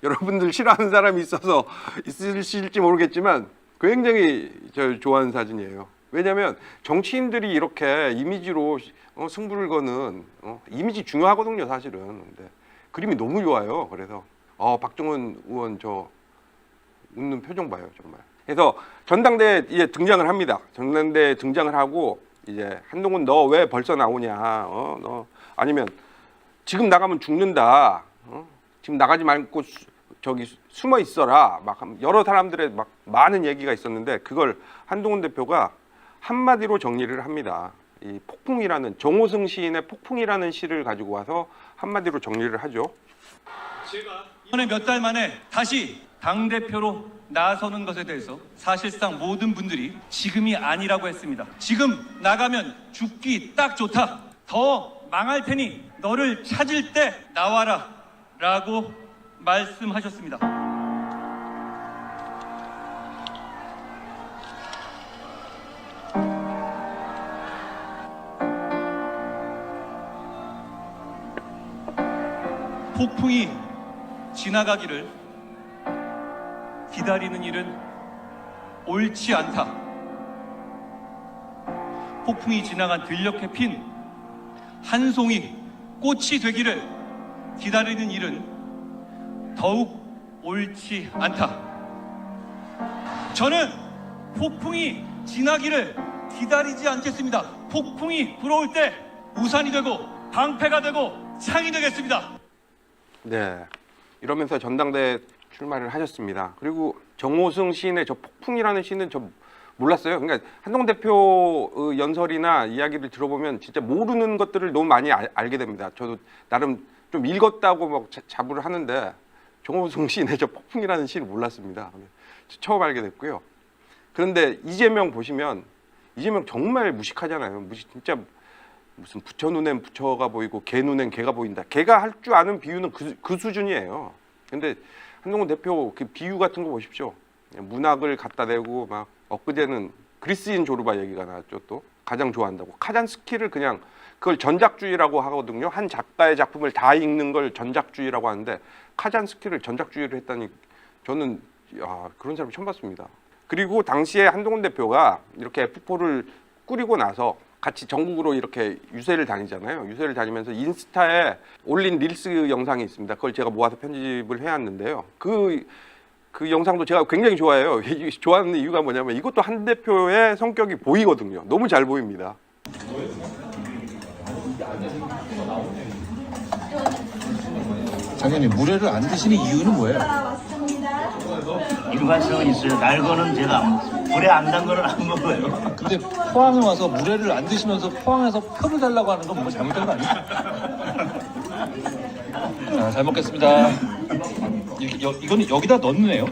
여러분들 싫어하는 사람이 있어서 있으실지 모르겠지만 굉장히 저 좋아하는 사진이에요. 왜냐하면 정치인들이 이렇게 이미지로 승부를 거는 이미지 중요하거든요, 사실은. 근데 그림이 너무 좋아요. 그래서 박정훈 의원 저 웃는 표정 봐요, 정말. 그래서 전당대회에 등장을 합니다. 전당대회에 등장을 하고 이제 한동훈 너 왜 벌써 나오냐? 너 아니면 지금 나가면 죽는다. 지금 나가지 말고 저기 숨어 있어라. 막 여러 사람들의 막 많은 얘기가 있었는데 그걸 한동훈 대표가 한마디로 정리를 합니다. 이 폭풍이라는 정호승 시인의 폭풍이라는 시를 가지고 와서 한마디로 정리를 하죠. 제가 이번에 몇 달 만에 다시 당대표로 나서는 것에 대해서 사실상 모든 분들이 지금이 아니라고 했습니다. 지금 나가면 죽기 딱 좋다. 더 망할 테니 너를 찾을 때 나와라 라고 말씀하셨습니다. 폭풍이 지나가기를 기다리는 일은 옳지 않다. 폭풍이 지나간 들녘에 핀 한 송이 꽃이 되기를 기다리는 일은 더욱 옳지 않다. 저는 폭풍이 지나기를 기다리지 않겠습니다. 폭풍이 불어올 때 우산이 되고 방패가 되고 창이 되겠습니다. 네, 이러면서 전당대회 출마를 하셨습니다. 그리고 정호승 시인의 저 폭풍이라는 시는 저 몰랐어요. 그러니까 한동훈 대표 연설이나 이야기를 들어보면 진짜 모르는 것들을 너무 많이 알게 됩니다. 저도 나름 좀 읽었다고 막 자부를 하는데 정호승 시인의 저 폭풍이라는 시를 몰랐습니다. 처음 알게 됐고요. 그런데 이재명 보시면 이재명 정말 무식하잖아요. 진짜 무슨 부처 눈엔 부처가 보이고 개 눈엔 개가 보인다. 개가 할 줄 아는 비유는 그 수준이에요. 근데 한동훈 대표 그 비유 같은 거 보십시오. 문학을 갖다 대고 막 엊그제는 그리스인 조르바 얘기가 나왔죠. 또 가장 좋아한다고 카잔스키를 그냥 그걸 전작주의라고 하거든요. 한 작가의 작품을 다 읽는 걸 전작주의라고 하는데 카잔스키를 전작주의로 했다니 저는 그런 사람 처음 봤습니다. 그리고 당시에 한동훈 대표가 이렇게 F4를 꾸리고 나서 같이 전국으로 이렇게 유세를 다니잖아요. 유세를 다니면서 인스타에 올린 릴스 영상이 있습니다. 그걸 제가 모아서 편집을 해왔는데요. 그 영상도 제가 굉장히 좋아해요. 좋아하는 이유가 뭐냐면 이것도 한 대표의 성격이 보이거든요. 너무 잘 보입니다. 장현님 물회를 안 드시는 이유는 뭐예요? 일관성은 있어요. 날 거는 제가 물에 안 단 거는 안 먹어요. 근데 포항에 와서 물회를 안 드시면서 포항에서 표를 달라고 하는 건 뭐 잘못된 거 아니에요? 자, 잘 먹겠습니다. 이거는 여기다 넣네요?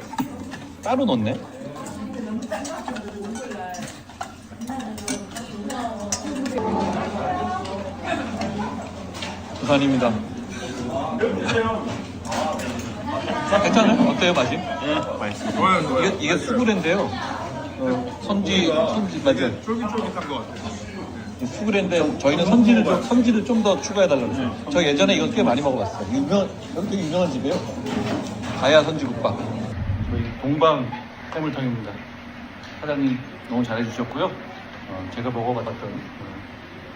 따로 넣네? 부산입니다. 괜찮아요? 어때요, 맛이? 네, 맛있어요. 이게 수구레인데요. 선지 맞아요. 쫄깃쫄깃한 것 같아요. 수구레인데 저희는 선지를 좀 더 추가해달라고 했어요. 저 예전에 이거 꽤 많이 먹어봤어요. 여기 되게 유명한 집이에요. 가야 선지국밥. 저희 동방 해물탕입니다. 사장님 너무 잘해주셨고요. 제가 먹어봤던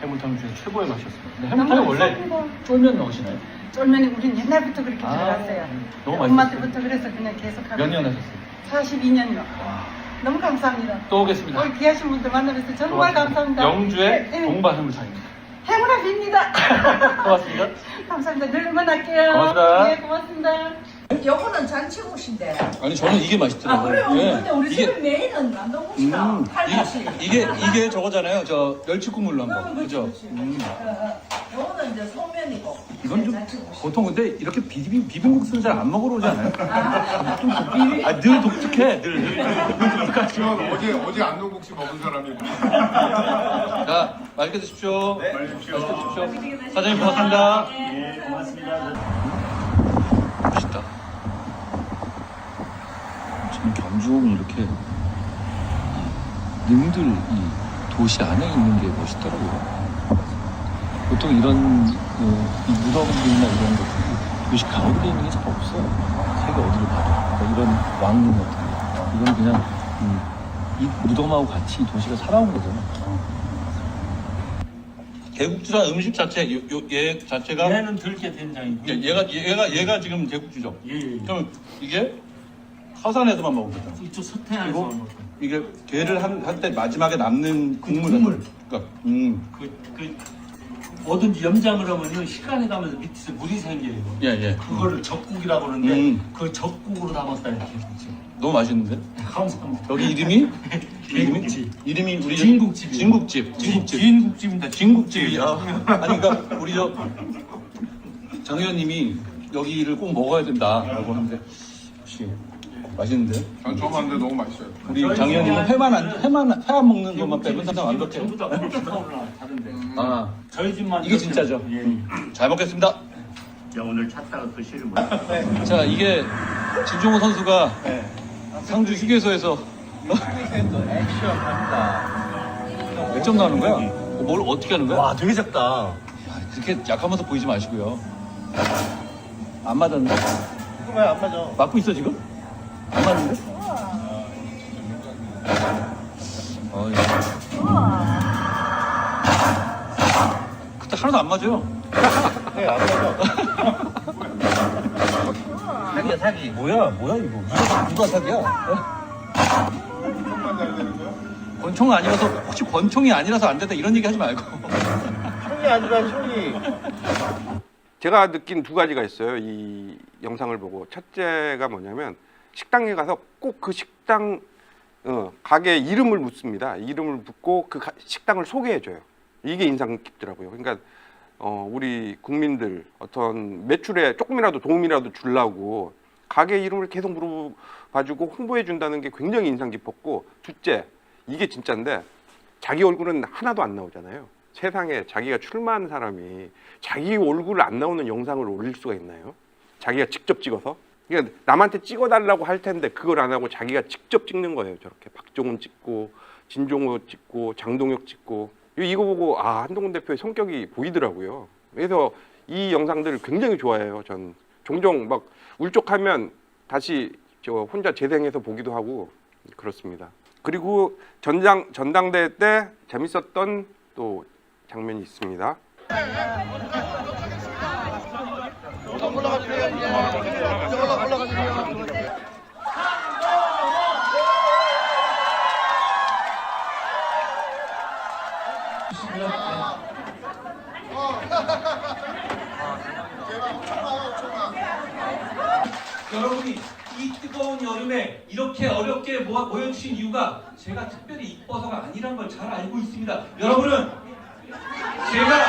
해물탕 중에 최고의 맛이었습니다. 근데 해물탕에 원래 쫄면 넣으시나요? 쫄면이 우린 옛날부터 그렇게 들어갔어요. 너무 엄마 맛있었어요. 때부터 그래서 그냥 계속 하고. 몇 년 하셨어요? 42년요. 너무 감사합니다. 또 오겠습니다. 오늘 귀하신 분들 만나뵈서 정말 감사합니다. 영주의 네. 동방 해물탕입니다. 행운합니다. 고맙습니다. 감사합니다. 늘 응원할게요. 고맙습니다. 네, 고맙습니다. 요거는 잔치국인데. 아니 저는 이게 맛있더라고요. 근데 우리 이게 집은 메인은 안동국이다. 팔다시. 이게 저거잖아요. 저 멸치국물로 한 거. 그죠? 요거는 이제 소면이고. 이건 좀 보통 근데 이렇게 비빔국수는 잘 안 먹으러 오지 않아요? 늘 독특해. 늘 독특하죠. 어제 안동국시 먹은 사람이 자, 맛있게 드십시오. 네, 맛있게 드십시오. 사장님 고맙습니다. 네, 고맙습니다. 멋있다. 저는 경주공이 이렇게 능들 이 도시 안에 있는 게 멋있더라고요. 보통 이런 이 무덤들이나 이런 것들이 도시 가운데 있는 게 잘 없어요. 세계 어디를 봐도. 그러니까 이런 왕릉 같은 거. 이건 그냥 이 무덤하고 같이 도시가 살아온 거잖아요. 개국주란 음식 자체, 얘 자체가 얘는 들깨 된장이고 얘가 지금 개국주죠. 그럼 이게 서산에서만 먹은 거잖아. 이쪽 서태안에서 그리고 먹은 이게 게를 할 때 마지막에 남는 국물. 그러니까 뭐든지 염장을 하면은 시간이 가면서 밑에서 물이 생겨요. 예. 그거를 적국이라고 그러는데 그 적국으로 담았다 이렇게 지금. 너무 맛있는데? 감사합니다. 여기 이름이 우리 진국집입니다. 진국집이 아니 그러니까 우리 장 의원님이 여기를 꼭 먹어야 된다라고 하는데 혹시 맛있는데? 전 처음 왔는데 너무 맛있어요. 우리 장 의원님은 회만 안 먹는 것만 빼면 항상 완벽해. 전부 다 콜라타운이나 다른데. 저희 집만 이게 진짜죠. 예. 잘 먹겠습니다. 야, 오늘 찾다가 그 시를 못. 자, 이게 진종호 선수가 상주 휴게소에서 몇 점 나오는 거야? 뭘 어떻게 하는 거야? 와, 되게 작다. 그렇게 약한 모습 보이지 마시고요. 안 맞았는데? 왜 안 맞아? 맞고 있어 지금? 안 맞는데? 그때 하나도 안 맞아요. 네, 안 맞아. 사기야, 사기. 뭐야 이거? 누가 사기야? 권총 아니라서 혹시 권총이 아니라서 안 된다 이런 얘기 하지 말고. 총이 아니라 총이. 제가 느낀 두 가지가 있어요. 이 영상을 보고 첫째가 뭐냐면 식당에 가서 꼭 그 식당 가게 이름을 묻습니다. 이름을 묻고 그 식당을 소개해줘요. 이게 인상 깊더라고요. 그러니까 우리 국민들 어떤 매출에 조금이라도 도움이라도 주려고 가게 이름을 계속 물어봐주고 홍보해준다는 게 굉장히 인상 깊었고, 둘째, 이게 진짜인데 자기 얼굴은 하나도 안 나오잖아요. 세상에 자기가 출마한 사람이 자기 얼굴 안 나오는 영상을 올릴 수가 있나요? 자기가 직접 찍어서. 그러니까 남한테 찍어달라고 할 텐데 그걸 안 하고 자기가 직접 찍는 거예요. 저렇게 박종훈 찍고 진종호 찍고 장동혁 찍고 이거 보고 아 한동훈 대표의 성격이 보이더라고요. 그래서 이 영상들을 굉장히 좋아해요. 전 종종 막 울적하면 다시 저 혼자 재생해서 보기도 하고 그렇습니다. 그리고 전당대회 때 재밌었던 또 장면이 있습니다. 여러분이 이 뜨거운 여름에 이렇게 어렵게 모여주신 이유가 제가 특별히 이뻐서가 아니란 걸 잘 알고 있습니다. 여러분은 제가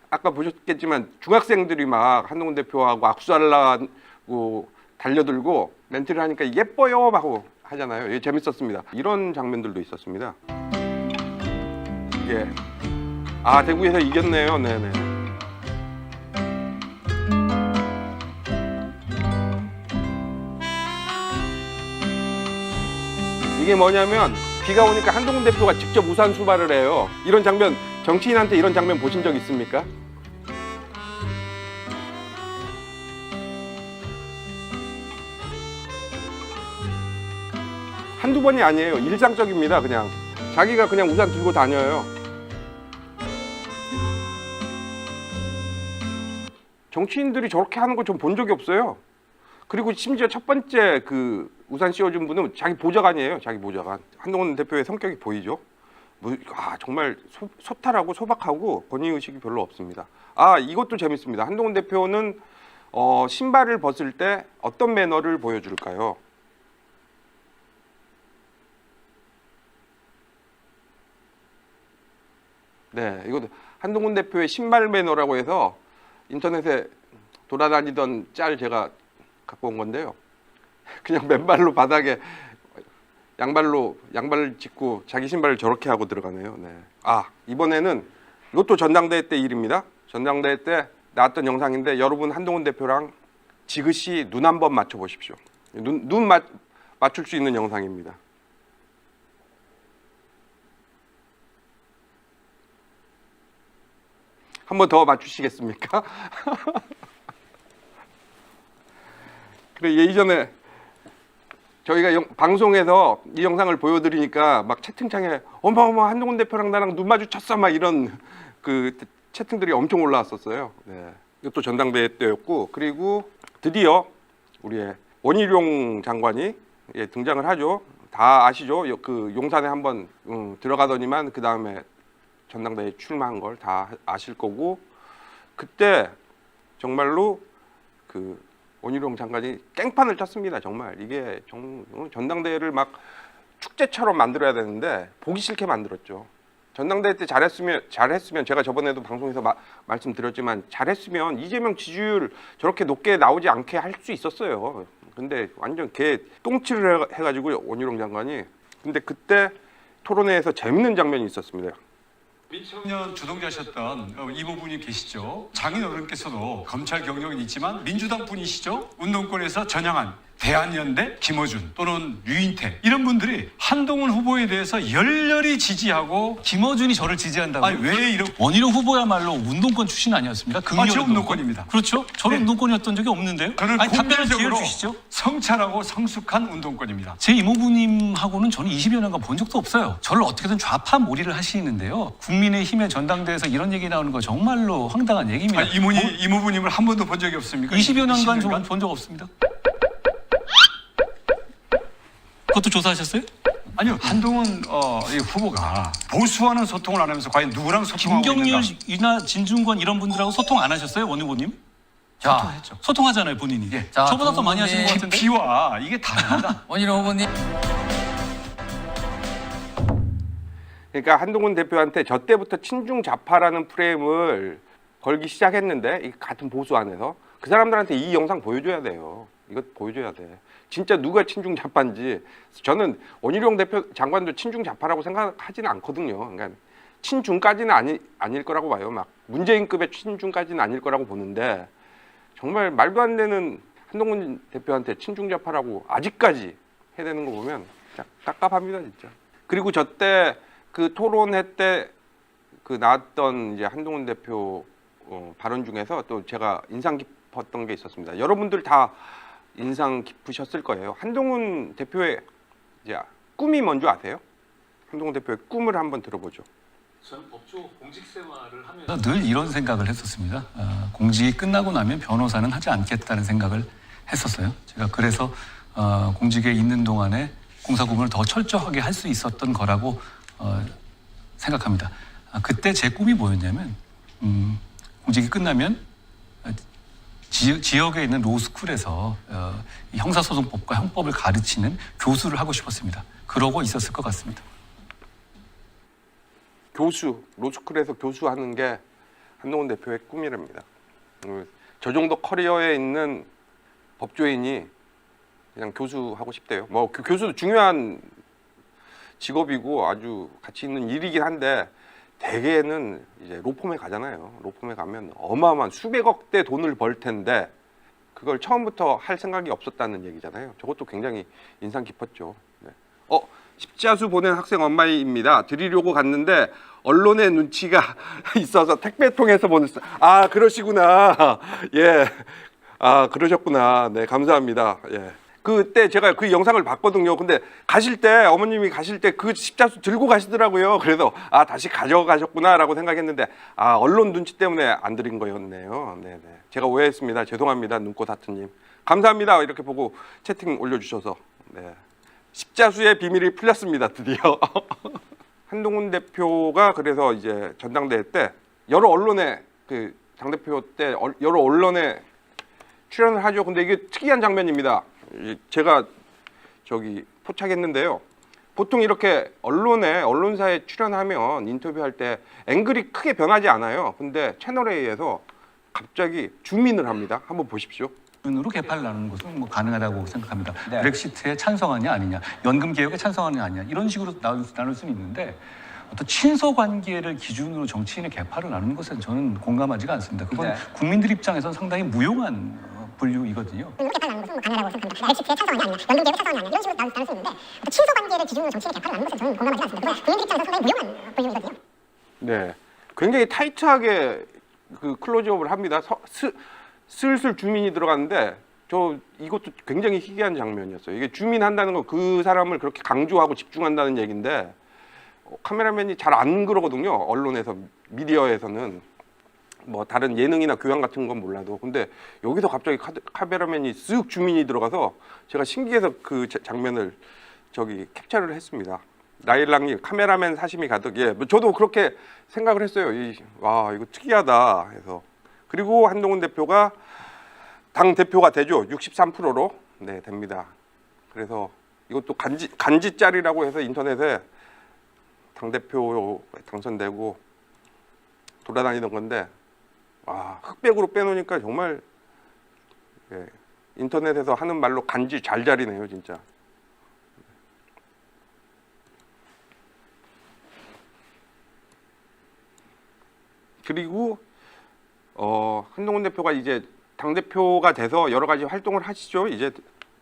아까 보셨겠지만 중학생들이 막 한동훈 대표하고 악수하려고 달려들고 멘트를 하니까 예뻐요 하고 하잖아요. 재밌었습니다. 이런 장면들도 있었습니다. 이게 아 대구에서 이겼네요. 네네. 이게 뭐냐면 비가 오니까 한동훈 대표가 직접 우산 수발을 해요. 이런 장면 정치인한테 이런 장면 보신 적 있습니까? 한두 번이 아니에요. 일상적입니다. 그냥 자기가 그냥 우산 들고 다녀요. 정치인들이 저렇게 하는 거 좀 본 적이 없어요. 그리고 심지어 첫 번째 그 우산 씌워준 분은 자기 보좌관이에요. 자기 보좌관. 한동훈 대표의 성격이 보이죠. 정말 소탈하고 소박하고 권위의식이 별로 없습니다. 이것도 재밌습니다. 한동훈 대표는 신발을 벗을 때 어떤 매너를 보여줄까요? 네, 이것도 한동훈 대표의 신발 매너라고 해서 인터넷에 돌아다니던 짤 제가 갖고 온 건데요. 그냥 맨발로 바닥에 양발을 짚고 자기 신발을 저렇게 하고 들어가네요. 네. 이번에는 이것도 전당대회 때 일입니다. 전당대회 때 나왔던 영상인데 여러분 한동훈 대표랑 지그시 눈 한번 맞춰 보십시오. 눈 맞출 수 있는 영상입니다. 한 번 더 맞추시겠습니까? 그래 예전에 저희가 방송에서 이 영상을 보여드리니까 막 채팅창에 어머 한동훈 대표랑 나랑 눈 마주쳤어 막 이런 그 채팅들이 엄청 올라왔었어요. 네. 이것도 전당대회 때였고 그리고 드디어 우리의 원희룡 장관이 등장을 하죠. 다 아시죠? 그 용산에 한번 들어가더니만 그 다음에 전당대회에 출마한 걸 다 아실 거고 그때 정말로 그 원희룡 장관이 깽판을 쳤습니다. 정말 이게 전당대회를 막 축제처럼 만들어야 되는데 보기 싫게 만들었죠. 전당대회 때 잘했으면 제가 저번에도 방송에서 말씀드렸지만 잘했으면 이재명 지지율 저렇게 높게 나오지 않게 할 수 있었어요. 근데 완전 개 똥칠을 해가지고 원희룡 장관이 근데 그때 토론회에서 재밌는 장면이 있었습니다. 민청년 주동자셨던 이모분이 계시죠. 장인어른께서도 검찰 경력은 있지만 민주당 분이시죠. 운동권에서 전향한 대한연대 김어준 또는 류인태 이런 분들이 한동훈 후보에 대해서 열렬히 지지하고 김어준이 저를 지지한다고? 아니 왜 이렇게 원희룡 후보야말로 운동권 출신 아니었습니까? 저 운동권입니다. 그렇죠. 저는 네. 운동권이었던 적이 없는데요. 저는 답변을 기회를 공개적으로 주시죠. 성찰하고 성숙한 운동권입니다. 제 이모부님하고는 저는 20여 년간 본 적도 없어요. 저를 어떻게든 좌파 몰이를 하시는데요. 국민의힘의 전당대회에서 이런 얘기 나오는 거 정말로 황당한 얘기입니다. 이모부님을 한 번도 본 적이 없습니까? 20여 년간 저는 본 적 없습니다. 그것도 조사하셨어요? 아니요. 한동훈 이 후보가 보수와는 소통을 안 하면서 과연 누구랑 소통하고 있는가? 김경률이나 진중권 이런 분들하고 소통 안 하셨어요? 원 후보님? 소통했죠. 소통하잖아요, 본인이. 예. 저보다 더 많이 하시는 것 같은데. 깊이와 이게 다릅니다. 원희룡 후보님. 그러니까 한동훈 대표한테 저 때부터 친중 좌파라는 프레임을 걸기 시작했는데 같은 보수 안에서 그 사람들한테 이 영상 보여줘야 돼요. 이거 보여줘야 돼. 진짜 누가 친중좌파인지. 저는 원희룡 대표 장관도 친중좌파라고 생각하지는 않거든요. 그러니까 친중까지는 아닐 거라고 봐요. 막 문재인급의 친중까지는 아닐 거라고 보는데 정말 말도 안 되는 한동훈 대표한테 친중좌파라고 아직까지 해대는 거 보면 진짜 깝깝합니다, 진짜. 그리고 저 때 그 토론회 때 그 나왔던 이제 한동훈 대표 발언 중에서 또 제가 인상 깊었던 게 있었습니다. 여러분들 다 인상 깊으셨을 거예요. 한동훈 대표의 이제 꿈이 뭔지 아세요? 한동훈 대표의 꿈을 한번 들어보죠. 저는 법조 공직 생활을 하면서 늘 이런 생각을 했었습니다. 공직이 끝나고 나면 변호사는 하지 않겠다는 생각을 했었어요. 제가 그래서 공직에 있는 동안에 공사 구분을 더 철저하게 할 수 있었던 거라고 생각합니다. 그때 제 꿈이 뭐였냐면 공직이 끝나면 지역에 있는 로스쿨에서 이 형사소송법과 형법을 가르치는 교수를 하고 싶었습니다. 그러고 있었을 것 같습니다. 교수, 로스쿨에서 교수하는 게 한동훈 대표의 꿈이랍니다. 저 정도 커리어에 있는 법조인이 그냥 교수하고 싶대요. 뭐 교수도 중요한 직업이고 아주 가치 있는 일이긴 한데 대개는 이제 로펌에 가잖아요. 로펌에 가면 어마어마한 수백억대 돈을 벌 텐데 그걸 처음부터 할 생각이 없었다는 얘기잖아요. 저것도 굉장히 인상 깊었죠. 네. 십자수 보낸 학생 엄마입니다. 드리려고 갔는데 언론의 눈치가 있어서 택배통에서 보냈어요. 아, 그러시구나. 예. 아, 그러셨구나. 네, 감사합니다. 예. 그때 제가 그 영상을 봤거든요. 근데 가실 때 어머님이 가실 때 그 십자수 들고 가시더라고요. 그래서 아, 다시 가져가셨구나라고 생각했는데 아, 언론 눈치 때문에 안 드린 거였네요. 네네. 제가 오해했습니다. 죄송합니다. 눈꽃 하트님. 감사합니다. 이렇게 보고 채팅 올려주셔서. 네. 십자수의 비밀이 풀렸습니다. 드디어. 한동훈 대표가 그래서 이제 전당대회 때 여러 언론에 그 당대표 때 여러 언론에 출연을 하죠. 근데 이게 특이한 장면입니다. 제가 저기 포착했는데요. 보통 이렇게 언론사에 출연하면 인터뷰할 때 앵글이 크게 변하지 않아요. 근데 채널A에서 갑자기 줌인을 합니다. 한번 보십시오. 으로 개파를 나누는 것은 뭐 가능하다고 생각합니다. 브렉시트에 찬성하냐 아니냐, 연금 개혁에 찬성하냐 아니냐 이런 식으로 나눌 수는 있는데 어떤 친서 관계를 기준으로 정치인의 개파를 나누는 것은 저는 공감하지가 않습니다. 그건 국민들 입장에서는 상당히 무용한 분류이거든요. 개파를 나누는 것은 뭐 가능하다고 생각합니다. 브렉시트에 찬성하냐 아니냐, 연금 개혁에 찬성하냐 아니냐 이런 식으로 나눌 수 있는데 어떤 친서 관계를 기준으로 정치인의 개파를 나누는 것은 저는 공감하지 않습니다. 그건 국민들 입장에서 상당히 무용한 분류이거든요. 네, 굉장히 타이트하게 그 클로즈업을 합니다. 슬슬 주민이 들어갔는데 이것도 굉장히 희귀한 장면이었어요. 이게 주민한다는 건 그 사람을 그렇게 강조하고 집중한다는 얘기인데 카메라맨이 잘 안 그러거든요. 언론에서, 미디어에서는 뭐 다른 예능이나 교양 같은 건 몰라도. 근데 여기서 갑자기 카메라맨이 쓱 주민이 들어가서 제가 신기해서 그 장면을 캡처를 했습니다. 나일락님 카메라맨 사심이 가득. 예, 저도 그렇게 생각을 했어요. 와, 이거 특이하다 해서. 그리고 한동훈 대표가 당 대표가 되죠. 63%로 네, 됩니다. 그래서 이것도 간지 짤이라고 해서 인터넷에 당 대표 당선되고 돌아다니던 건데 와, 흑백으로 빼놓으니까 정말 예, 인터넷에서 하는 말로 간지 잘잘이네요, 진짜. 그리고 한동훈 대표가 이제 당대표가 돼서 여러 가지 활동을 하시죠. 이제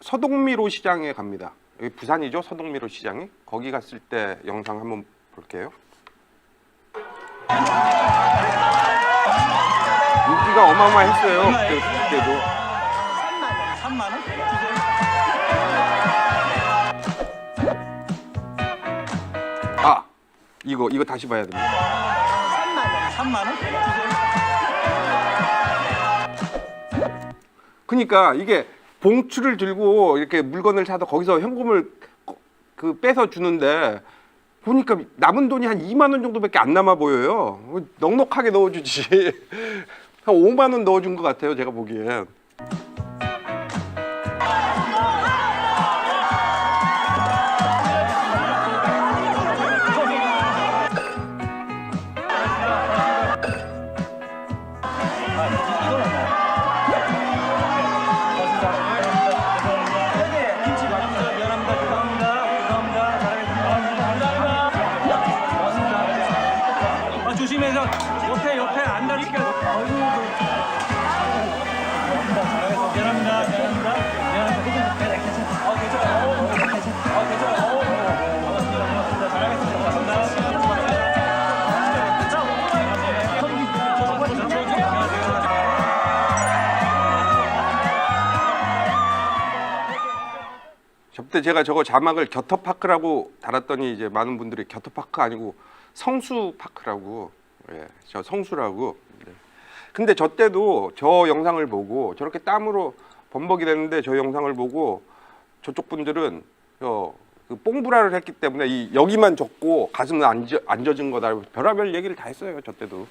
서동미로 시장에 갑니다. 여기 부산이죠, 서동미로 시장이. 거기 갔을 때 영상 한번 볼게요. 인기가 어마어마했어요. 그때도. 3만 원? 아, 이거 다시 봐야 됩니다. 3만 원? 그러니까 이게 봉투를 들고 이렇게 물건을 사서 거기서 현금을 빼서 주는데 보니까 남은 돈이 한 2만 원 정도밖에 안 남아 보여요. 넉넉하게 넣어주지. 한 5만 원 넣어준 것 같아요, 제가 보기엔. 앞에 안 다치게. 미안합니다. 저때 제가 저거 자막을 겨터파크라고 달았더니 이제 많은 분들이 겨터파크 아니고 성수파크라고, 예, 저 성수라고. 네. 근데 저 때도 저 영상을 보고 저렇게 땀으로 범벅이 됐는데 저 영상을 보고 저쪽 분들은 그 뽕브라를 했기 때문에 이 여기만 젖고 가슴은 안 젖은 거다, 별의별 얘기를 다 했어요 저 때도.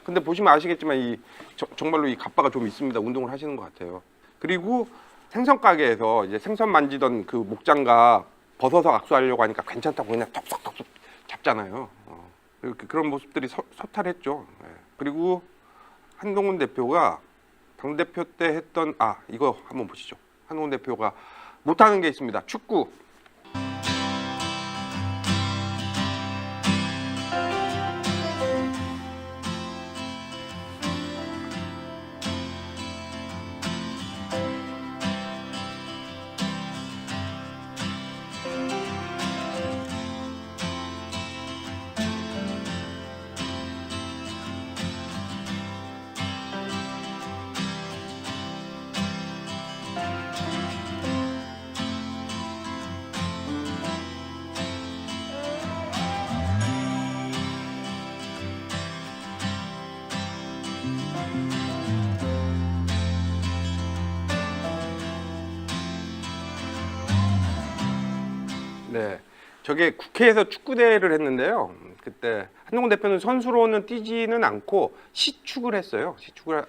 근데 보시면 아시겠지만 정말로 이 갑바가 좀 있습니다. 운동을 하시는 것 같아요. 그리고 생선 가게에서 이제 생선 만지던 그 목장갑 벗어서 악수하려고 하니까 괜찮다고 그냥 톡톡톡 잡잖아요. 그런 모습들이 서탈했죠. 예. 그리고 한동훈 대표가 당대표 때 했던 이거 한번 보시죠. 한동훈 대표가 못하는 게 있습니다. 축구. 네, 저게 국회에서 축구대회를 했는데요. 그때 한동훈 대표는 선수로는 뛰지는 않고 시축을 했어요. 시축을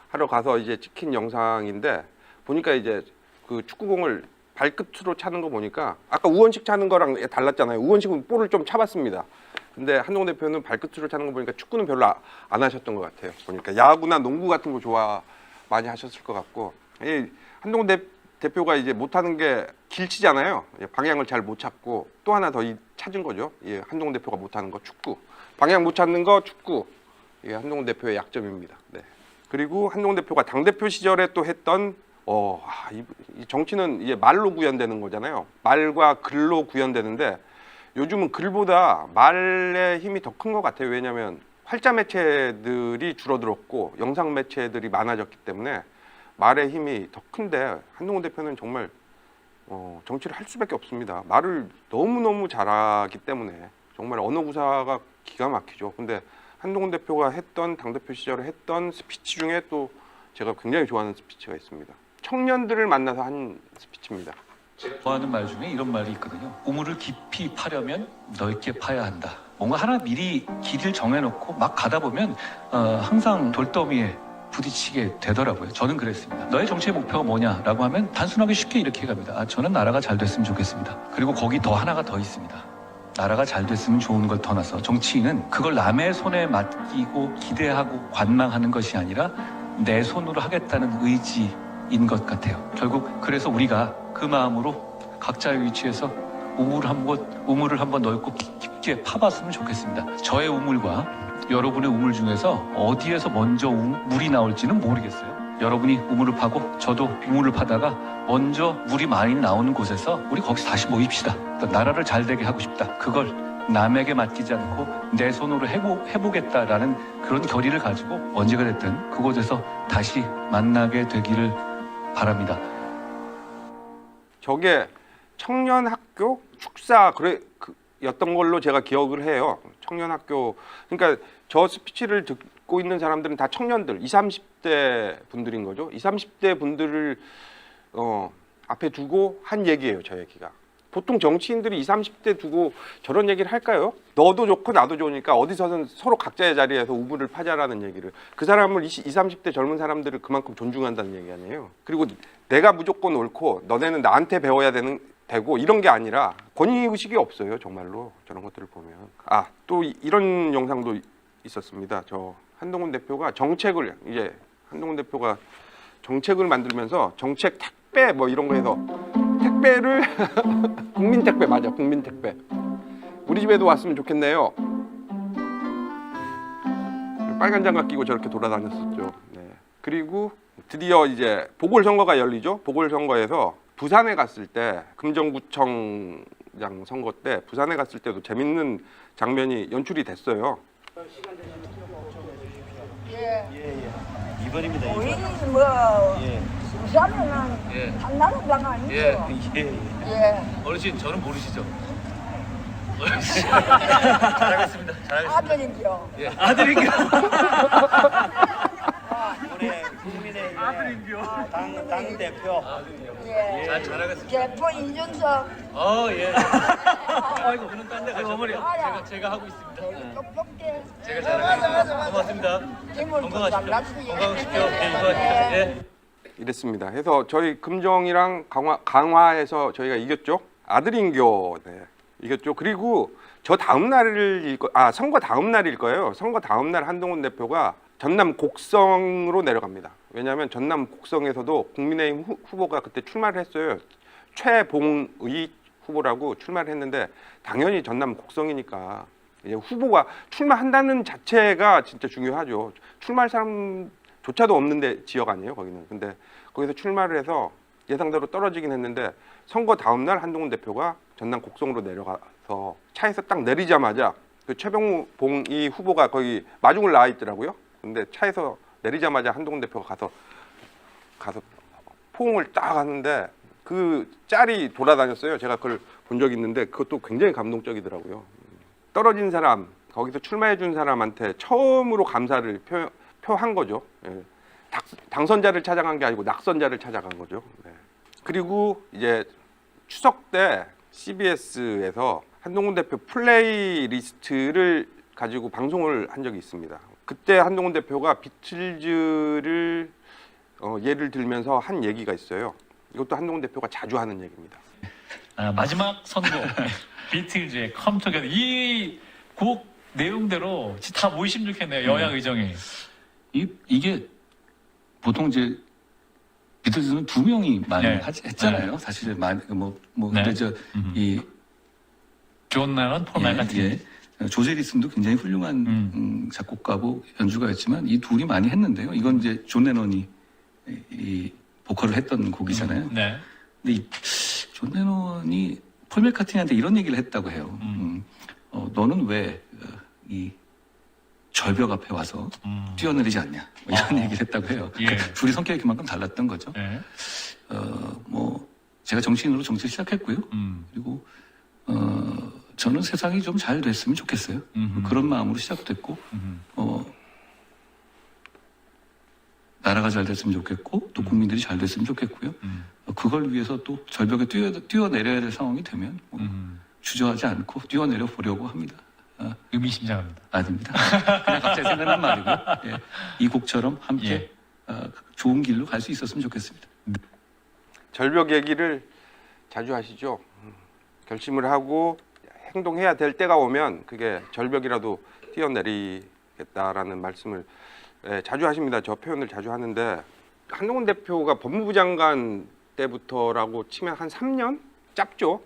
하러 가서 이제 찍힌 영상인데 보니까 이제 그 축구공을 발끝으로 차는 거 보니까 아까 우원식 차는 거랑 달랐잖아요. 우원식은 볼을 좀 차봤습니다. 근데 한동훈 대표는 발끝으로 차는 거 보니까 축구는 별로 안 하셨던 것 같아요. 보니까 야구나 농구 같은 거 많이 하셨을 것 같고, 이 한동훈 대표가 이제 못하는 게 길치잖아요. 방향을 잘 못 찾고 또 하나 더 찾은 거죠. 예, 한동훈 대표가 못하는 거 축구. 방향 못 찾는 거 축구. 이게 한동훈 대표의 약점입니다. 네. 그리고 한동훈 대표가 당대표 시절에 또 했던 이 정치는 이제 말로 구현되는 거잖아요. 말과 글로 구현되는데 요즘은 글보다 말의 힘이 더 큰 것 같아요. 왜냐하면 활자 매체들이 줄어들었고 영상 매체들이 많아졌기 때문에 말의 힘이 더 큰데 한동훈 대표는 정말 정치를 할 수밖에 없습니다. 말을 너무너무 잘하기 때문에 정말 언어 구사가 기가 막히죠. 근데 한동훈 대표가 당대표 시절에 했던 스피치 중에 또 제가 굉장히 좋아하는 스피치가 있습니다. 청년들을 만나서 한 스피치입니다. 좋아하는 말 중에 이런 말이 있거든요. 우물을 깊이 파려면 넓게 파야 한다. 뭔가 하나 미리 길을 정해놓고 막 가다 보면 항상 돌더미에 부딪히게 되더라고요. 저는 그랬습니다. 너의 정치의 목표가 뭐냐라고 하면 단순하게 쉽게 이렇게 갑니다. 저는 나라가 잘 됐으면 좋겠습니다. 그리고 거기 더 하나가 더 있습니다. 나라가 잘 됐으면 좋은 걸 떠나서 정치인은 그걸 남의 손에 맡기고 기대하고 관망하는 것이 아니라 내 손으로 하겠다는 의지인 것 같아요. 결국 그래서 우리가 그 마음으로 각자의 위치에서 우물을 한번 넓고 깊게 파봤으면 좋겠습니다. 저의 우물과 여러분의 우물 중에서 어디에서 먼저 물이 나올지는 모르겠어요. 여러분이 우물을 파고 저도 우물을 파다가 먼저 물이 많이 나오는 곳에서 우리 거기서 다시 모입시다. 나라를 잘 되게 하고 싶다. 그걸 남에게 맡기지 않고 내 손으로 해보겠다라는 그런 결의를 가지고 언제가 됐든 그곳에서 다시 만나게 되기를 바랍니다. 저게 청년학교 축사 였던 걸로 제가 기억을 해요. 청년학교. 그러니까 저 스피치를 듣고 있는 사람들은 다 청년들, 20, 30대 분들인 거죠. 20, 30대 분들을 앞에 두고 한 얘기예요. 저 얘기가. 보통 정치인들이 20, 30대 두고 저런 얘기를 할까요? 너도 좋고 나도 좋으니까 어디서든 서로 각자의 자리에서 우물을 파자라는 얘기를. 그 사람을 20, 30대 젊은 사람들을 그만큼 존중한다는 얘기 아니에요. 그리고 내가 무조건 옳고 너네는 나한테 배워야 되고 이런 게 아니라 권위의식이 없어요. 정말로 저런 것들을 보면. 또 이런 영상도 있었습니다. 한동훈 대표가 정책을 만들면서 정책 택배 뭐 이런 거 해서 택배를 국민택배 맞아. 국민택배. 우리 집에도 왔으면 좋겠네요. 빨간 장갑 끼고 저렇게 돌아다녔었죠. 네. 그리고 드디어 이제 보궐선거가 열리죠. 보궐선거에서 부산에 갔을 때 금정구청장 선거 때 부산에 갔을 때도 재밌는 장면이 연출이 됐어요. 이번입니다. 우리 뭐 부산에는 한 나라당 아니죠? 어르신 저는 모르시죠? 잘하겠습니다. 아들이죠. 아들인가? 우리 국민의 당 대표. 잘하겠습니다. 대표 인준석. 예. 아이고 그는 딴데 가죠. 어머니 제가 하고 있습니다. 제가 잘하겠습니다. 고맙습니다. 건강하십시오. 건강하십시오. 예. 이랬습니다. 해서 저희 금정이랑 강화에서 저희가 이겼죠. 아들인교 이겼죠. 그리고 저 다음 날일 선거 다음 날일 거예요. 선거 다음 날 한동훈 대표가 전남 곡성으로 내려갑니다. 왜냐하면 전남 곡성에서도 국민의힘 후보가 그때 출마를 했어요. 최봉의 후보라고 출마를 했는데 당연히 전남 곡성이니까 이제 후보가 출마한다는 자체가 진짜 중요하죠. 출마할 사람조차도 없는데 지역 아니에요, 거기는. 근데 거기서 출마를 해서 예상대로 떨어지긴 했는데 선거 다음 날 한동훈 대표가 전남 곡성으로 내려가서 차에서 딱 내리자마자 그 최봉의 후보가 거기 마중을 나와 있더라고요. 근데 차에서 내리자마자 한동훈 대표가 가서 포옹을 딱 하는데 그 짤이 돌아다녔어요. 제가 그걸 본 적이 있는데 그것도 굉장히 감동적이더라고요. 떨어진 사람, 거기서 출마해 준 사람한테 처음으로 감사를 표한 거죠. 예. 당선자를 찾아간 게 아니고 낙선자를 찾아간 거죠. 네. 그리고 이제 추석 때 CBS에서 한동훈 대표 플레이리스트를 가지고 방송을 한 적이 있습니다. 그때 한동훈 대표가 비틀즈를 예를 들면서 한 얘기가 있어요. 이것도 한동훈 대표가 자주 하는 얘기입니다. 마지막 선곡 비틀즈의 Come Together 이 곡 내용대로 다 모이시면 좋겠네요. 여야 의정이. 이게 보통 이제 비틀즈는 두 명이 많이 했잖아요. 사실 근데 존 레논, 폴 맥카트니. 조지 해리슨도 굉장히 훌륭한 작곡가고 연주가였지만 이 둘이 많이 했는데요. 이건 이제 존 레논이 이 보컬을 했던 곡이잖아요. 네. 근데 존 레논이 폴 맥카트니한테 이런 얘기를 했다고 해요. 너는 왜 이 절벽 앞에 와서 뛰어내리지 않냐? 뭐 이런 얘기를 했다고 해요. 둘이 성격이 그만큼 달랐던 거죠. 제가 정치인으로 정치를 시작했고요. 그리고 저는 세상이 좀 잘 됐으면 좋겠어요. 그런 마음으로 시작됐고, 나라가 잘 됐으면 좋겠고, 또 국민들이 잘 됐으면 좋겠고요. 그걸 위해서 또 절벽에 뛰어내려야 될 상황이 되면 주저하지 않고 뛰어내려 보려고 합니다. 의미심장합니다. 아닙니다. 그냥 갑자기 생각난 말이고요. 이 곡처럼 함께 좋은 길로 갈 수 있었으면 좋겠습니다. 절벽 얘기를 자주 하시죠. 결심을 하고 행동해야 될 때가 오면 그게 절벽이라도 뛰어내리겠다라는 말씀을 자주 하십니다. 저 표현을 자주 하는데 한동훈 대표가 법무부 장관 때부터라고 치면 한 3년? 짧죠.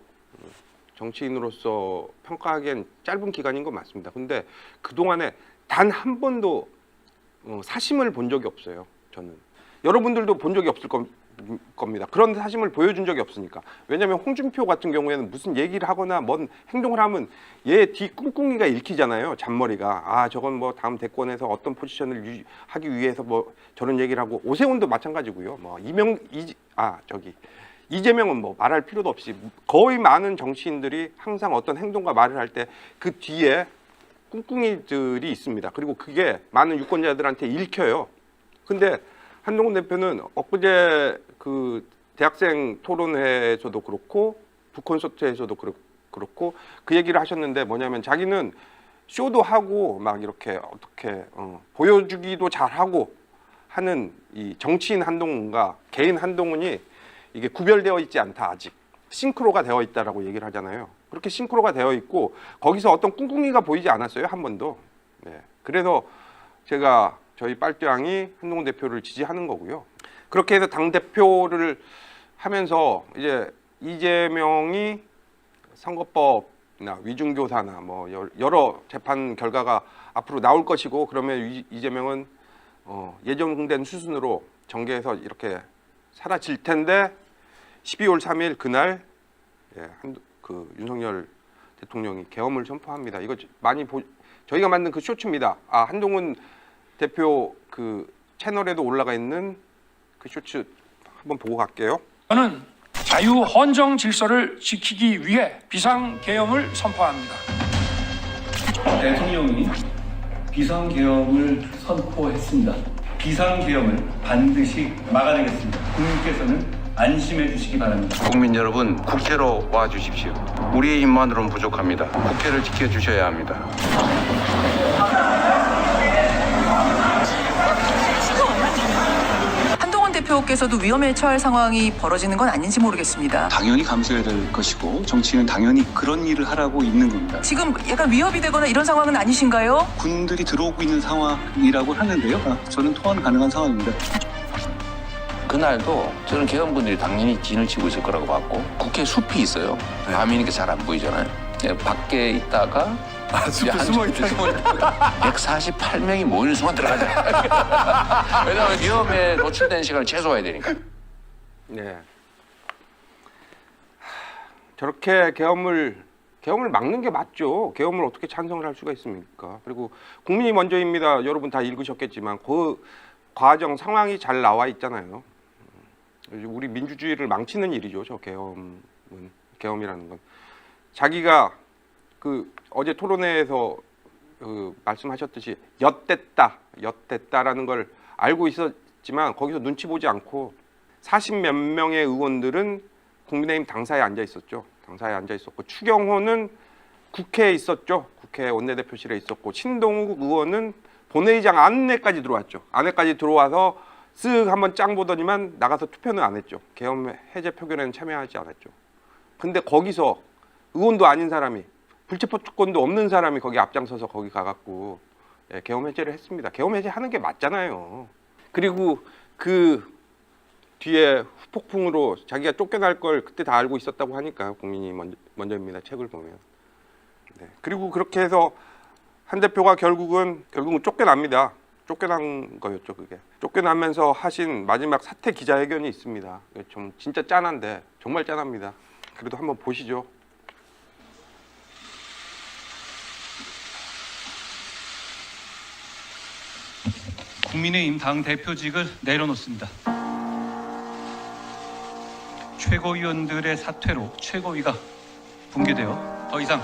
정치인으로서 평가하기엔 짧은 기간인 건 맞습니다. 근데 그동안에 단 한 번도 사심을 본 적이 없어요. 저는. 여러분들도 본 적이 없을 겁니다. 그런 사심을 보여준 적이 없으니까. 왜냐하면 홍준표 같은 경우에는 무슨 얘기를 하거나 뭔 행동을 하면 얘 뒤 꿍꿍이가 읽히잖아요. 잔머리가. 저건 뭐 다음 대권에서 어떤 포지션을 하기 위해서 뭐 저런 얘기를 하고, 오세훈도 마찬가지고요. 뭐 이재명은 뭐 말할 필요도 없이 거의 많은 정치인들이 항상 어떤 행동과 말을 할 때 그 뒤에 꿍꿍이들이 있습니다. 그리고 그게 많은 유권자들한테 읽혀요. 근데 한동훈 대표는 엊그제 그 대학생 토론회에서도 그렇고 북콘서트에서도 그렇고 그 얘기를 하셨는데 뭐냐면 자기는 쇼도 하고 막 이렇게 어떻게 보여주기도 잘하고 하는 이 정치인 한동훈과 개인 한동훈이 이게 구별되어 있지 않다. 아직 싱크로가 되어 있다라고 얘기를 하잖아요. 그렇게 싱크로가 되어 있고 거기서 어떤 꿍꿍이가 보이지 않았어요. 한 번도. 네. 그래서 제가 저희 빨대왕이 한동훈 대표를 지지하는 거고요. 그렇게 해서 당대표를 하면서 이제 이재명이 선거법 위중교사나 뭐 여러 재판 결과가 앞으로 나올 것이고 그러면 이재명은 예정된 수순으로 정계에서 이렇게 사라질 텐데 12월 3일 그날 윤석열 대통령이 계엄을 선포합니다. 이거 많이 저희가 만든 그 쇼츠입니다. 한동훈 대표 그 채널에도 올라가 있는 그 쇼츠 한번 보고 갈게요. 저는 자유 헌정 질서를 지키기 위해 비상계엄을 선포합니다. 대통령이 비상계엄을 선포했습니다. 비상계엄을 반드시 막아내겠습니다. 국민께서는 안심해 주시기 바랍니다. 국민 여러분, 국회로 와 주십시오. 우리의 힘만으로는 부족합니다. 국회를 지켜주셔야 합니다. 한동훈 대표께서도 위험에 처할 상황이 벌어지는 건 아닌지 모르겠습니다. 당연히 감수해야 될 것이고 정치는 당연히 그런 일을 하라고 있는 겁니다. 지금 약간 위협이 되거나 이런 상황은 아니신가요? 군들이 들어오고 있는 상황이라고 하는데요. 저는 통화는 가능한 상황입니다. 그날도 저는 계엄군들이 당연히 진을 치고 있을 거라고 봤고 국회 숲이 있어요. 밤이니까 잘 안 보이잖아요. 밖에 있다가 숲에 숨어있다. 148명이 모이는 순간 들어가자. 왜냐하면 위험에 노출된 시간을 최소화해야 되니까. 네. 저렇게 계엄을 막는 게 맞죠. 계엄을 어떻게 찬성을 할 수가 있습니까? 그리고 국민이 먼저입니다. 여러분 다 읽으셨겠지만 그 과정 상황이 잘 나와 있잖아요. 우리 민주주의를 망치는 일이죠. 저 계엄이라는 건. 자기가 어제 토론회에서 말씀하셨듯이 엿됐다라는 걸 알고 있었지만 거기서 눈치 보지 않고 40몇 명의 의원들은 국민의힘 당사에 앉아 있었죠. 당사에 앉아 있었고 추경호는 국회에 있었죠. 국회 원내대표실에 있었고 신동욱 의원은 본회의장 안에까지 들어왔죠. 안에까지 들어와서 쓱 한번 짱 보더니만 나가서 투표는 안 했죠. 계엄 해제 표결에는 참여하지 않았죠. 근데 거기서 의원도 아닌 사람이 불체포 특권도 없는 사람이 거기 앞장서서 거기 가갖고 계엄 해제를 했습니다. 계엄 해제하는 게 맞잖아요. 그리고 그 뒤에 후폭풍으로 자기가 쫓겨날 걸 그때 다 알고 있었다고 하니까 국민이 먼저입니다. 책을 보면. 네. 그리고 그렇게 해서 한 대표가 결국은 쫓겨납니다. 쫓겨난 거였죠, 그게. 쫓겨나면서 하신 마지막 사퇴 기자회견이 있습니다. 좀 진짜 짠한데 정말 짠합니다. 그래도 한번 보시죠. 국민의힘 당 대표직을 내려놓습니다. 최고위원들의 사퇴로 최고위가 붕괴되어 더 이상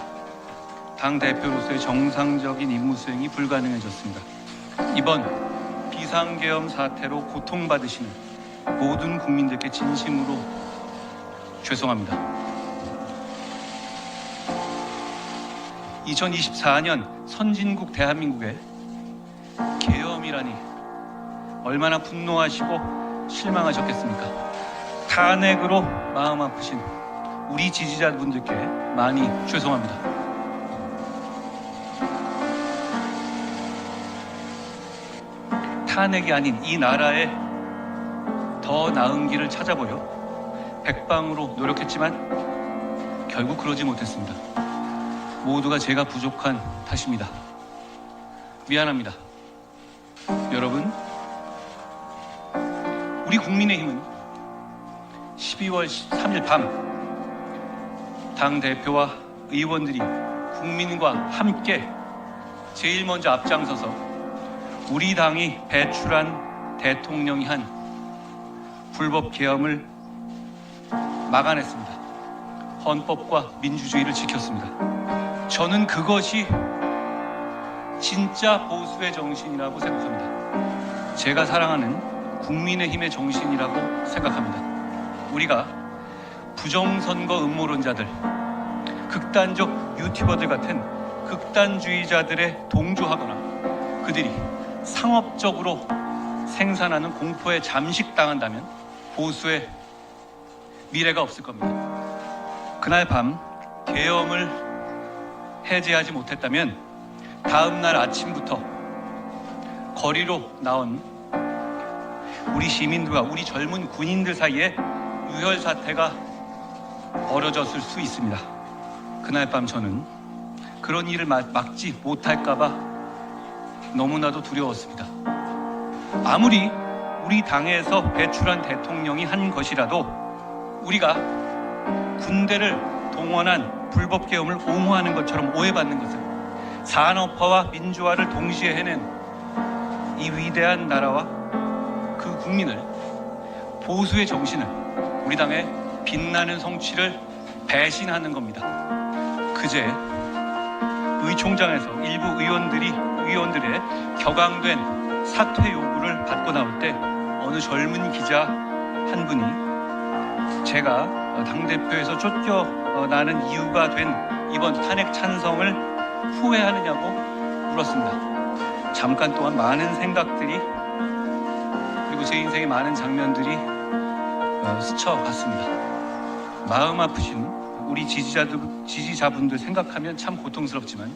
당 대표로서의 정상적인 임무 수행이 불가능해졌습니다. 이번 비상계엄 사태로 고통받으시는 모든 국민들께 진심으로 죄송합니다. 2024년 선진국 대한민국의 계엄이라니 얼마나 분노하시고 실망하셨겠습니까? 탄핵으로 마음 아프신 우리 지지자분들께 많이 죄송합니다. 탄핵이 아닌 이 나라에 더 나은 길을 찾아보려 백방으로 노력했지만 결국 그러지 못했습니다. 모두가 제가 부족한 탓입니다. 미안합니다. 여러분, 우리 국민의힘은 12월 13일 밤 당대표와 의원들이 국민과 함께 제일 먼저 앞장서서 우리 당이 배출한 대통령이 한 불법 계엄을 막아냈습니다. 헌법과 민주주의를 지켰습니다. 저는 그것이 진짜 보수의 정신이라고 생각합니다. 제가 사랑하는 국민의힘의 정신이라고 생각합니다. 우리가 부정선거 음모론자들, 극단적 유튜버들 같은 극단주의자들에 동조하거나 그들이 상업적으로 생산하는 공포에 잠식당한다면 보수의 미래가 없을 겁니다. 그날 밤 계엄을 해제하지 못했다면 다음 날 아침부터 거리로 나온 우리 시민들과 우리 젊은 군인들 사이에 유혈 사태가 벌어졌을 수 있습니다. 그날 밤 저는 그런 일을 막지 못할까봐 너무나도 두려웠습니다. 아무리 우리 당에서 배출한 대통령이 한 것이라도 우리가 군대를 동원한 불법 계엄을 옹호하는 것처럼 오해받는 것은 산업화와 민주화를 동시에 해낸 이 위대한 나라와 그 국민을, 보수의 정신을, 우리 당의 빛나는 성취를 배신하는 겁니다. 그제 의총장에서 일부 의원들의 격앙된 사퇴 요구를 받고 나올 때 어느 젊은 기자 한 분이 제가 당대표에서 쫓겨나는 이유가 된 이번 탄핵 찬성을 후회하느냐고 물었습니다. 잠깐 동안 많은 생각들이, 그리고 제 인생의 많은 장면들이 스쳐갔습니다. 마음 아프신 우리 지지자분들 생각하면 참 고통스럽지만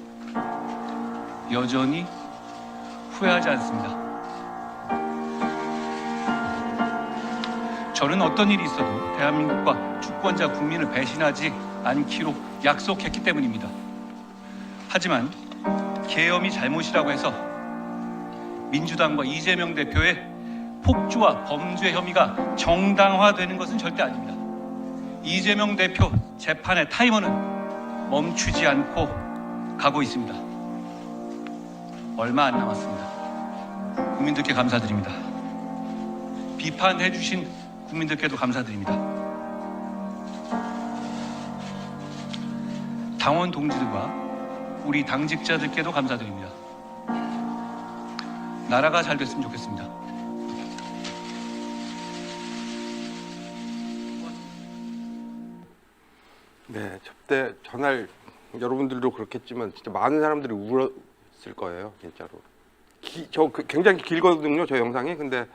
여전히 후회하지 않습니다. 저는 어떤 일이 있어도 대한민국과 주권자 국민을 배신하지 않기로 약속했기 때문입니다. 하지만 계엄이 잘못이라고 해서 민주당과 이재명 대표의 폭주와 범죄 혐의가 정당화되는 것은 절대 아닙니다. 이재명 대표 재판의 타이머는 멈추지 않고 가고 있습니다. 얼마 안 남았습니다. 국민들께 감사드립니다. 비판해 주신 국민들께도 감사드립니다. 당원 동지들과 우리 당직자들께도 감사드립니다. 나라가 잘 됐으면 좋겠습니다. 네, 저때 전날 여러분들도 그렇겠지만 진짜 많은 사람들이 울었을 거예요, 진짜로. 굉장히 길거든요, 저 영상이. 근데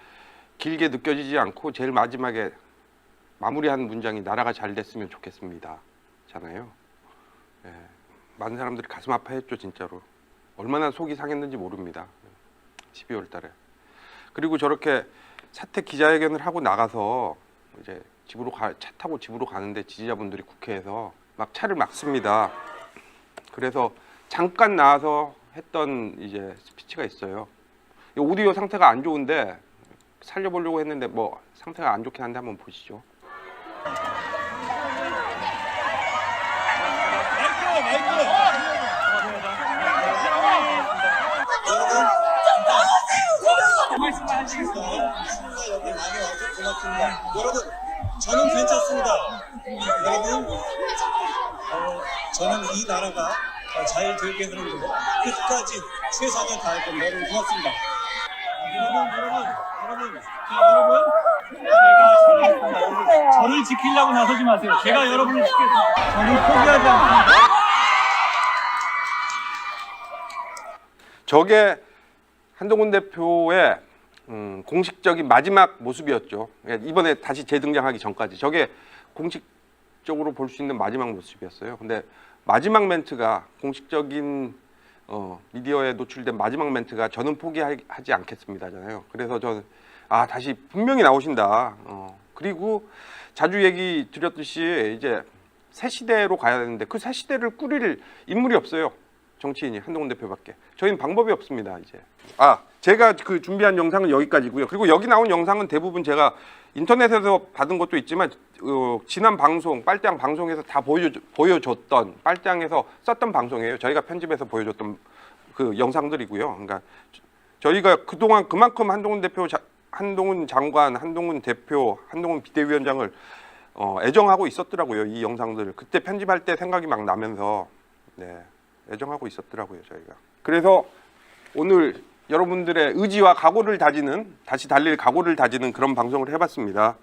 길게 느껴지지 않고 제일 마지막에 마무리한 문장이 나라가 잘 됐으면 좋겠습니다 잖아요. 네, 많은 사람들이 가슴 아파했죠, 진짜로. 얼마나 속이 상했는지 모릅니다. 12월 달에. 그리고 저렇게 사퇴 기자회견을 하고 나가서 이제 차 타고 집으로 가는데 지지자분들이 국회에서 막 차를 막습니다. 그래서 잠깐 나와서 했던 이제 스피치가 있어요. 오디오 상태가 안 좋은데 살려보려고 했는데 뭐 상태가 안 좋긴 한데 한번 보시죠. 여기 많이 와서 고맙습니다. 여러분, 저는 괜찮습니다. 여러분, 저는 이 나라가 잘 되게 하는 거 끝까지 최선을 다할 겁니다. 여러분, 고맙습니다. 여러분, 제가 저를 지키려고 나서지 마세요. 제가 여러분을 지키겠습니다. 저는 포기하지 않습니다. 저게 한동훈 대표의 공식적인 마지막 모습이었죠. 이번에 다시 재등장하기 전까지 저게 공식적으로 볼 수 있는 마지막 모습이었어요. 근데 마지막 멘트가 공식적인 미디어에 노출된 마지막 멘트가 저는 포기하지 않겠습니다잖아요. 그래서 저는 다시 분명히 나오신다. 그리고 자주 얘기 드렸듯이 이제 새 시대로 가야 되는데 그 새 시대를 꾸릴 인물이 없어요. 정치인이 한동훈 대표밖에. 저희는 방법이 없습니다. 이제 제가 그 준비한 영상은 여기까지고요. 그리고 여기 나온 영상은 대부분 제가 인터넷에서 받은 것도 있지만 지난 방송 빨장 방송에서 다 보여줬던 빨장에서 썼던 방송이에요. 저희가 편집해서 보여줬던 그 영상들이고요. 그러니까 저희가 그동안 그만큼 한동훈 장관, 한동훈 대표, 한동훈 비대위원장을 애정하고 있었더라고요. 이 영상들을 그때 편집할 때 생각이 막 나면서 애정하고 있었더라고요, 저희가. 그래서 오늘 여러분들의 의지와 각오를 다지는, 다시 달릴 각오를 다지는 그런 방송을 해봤습니다.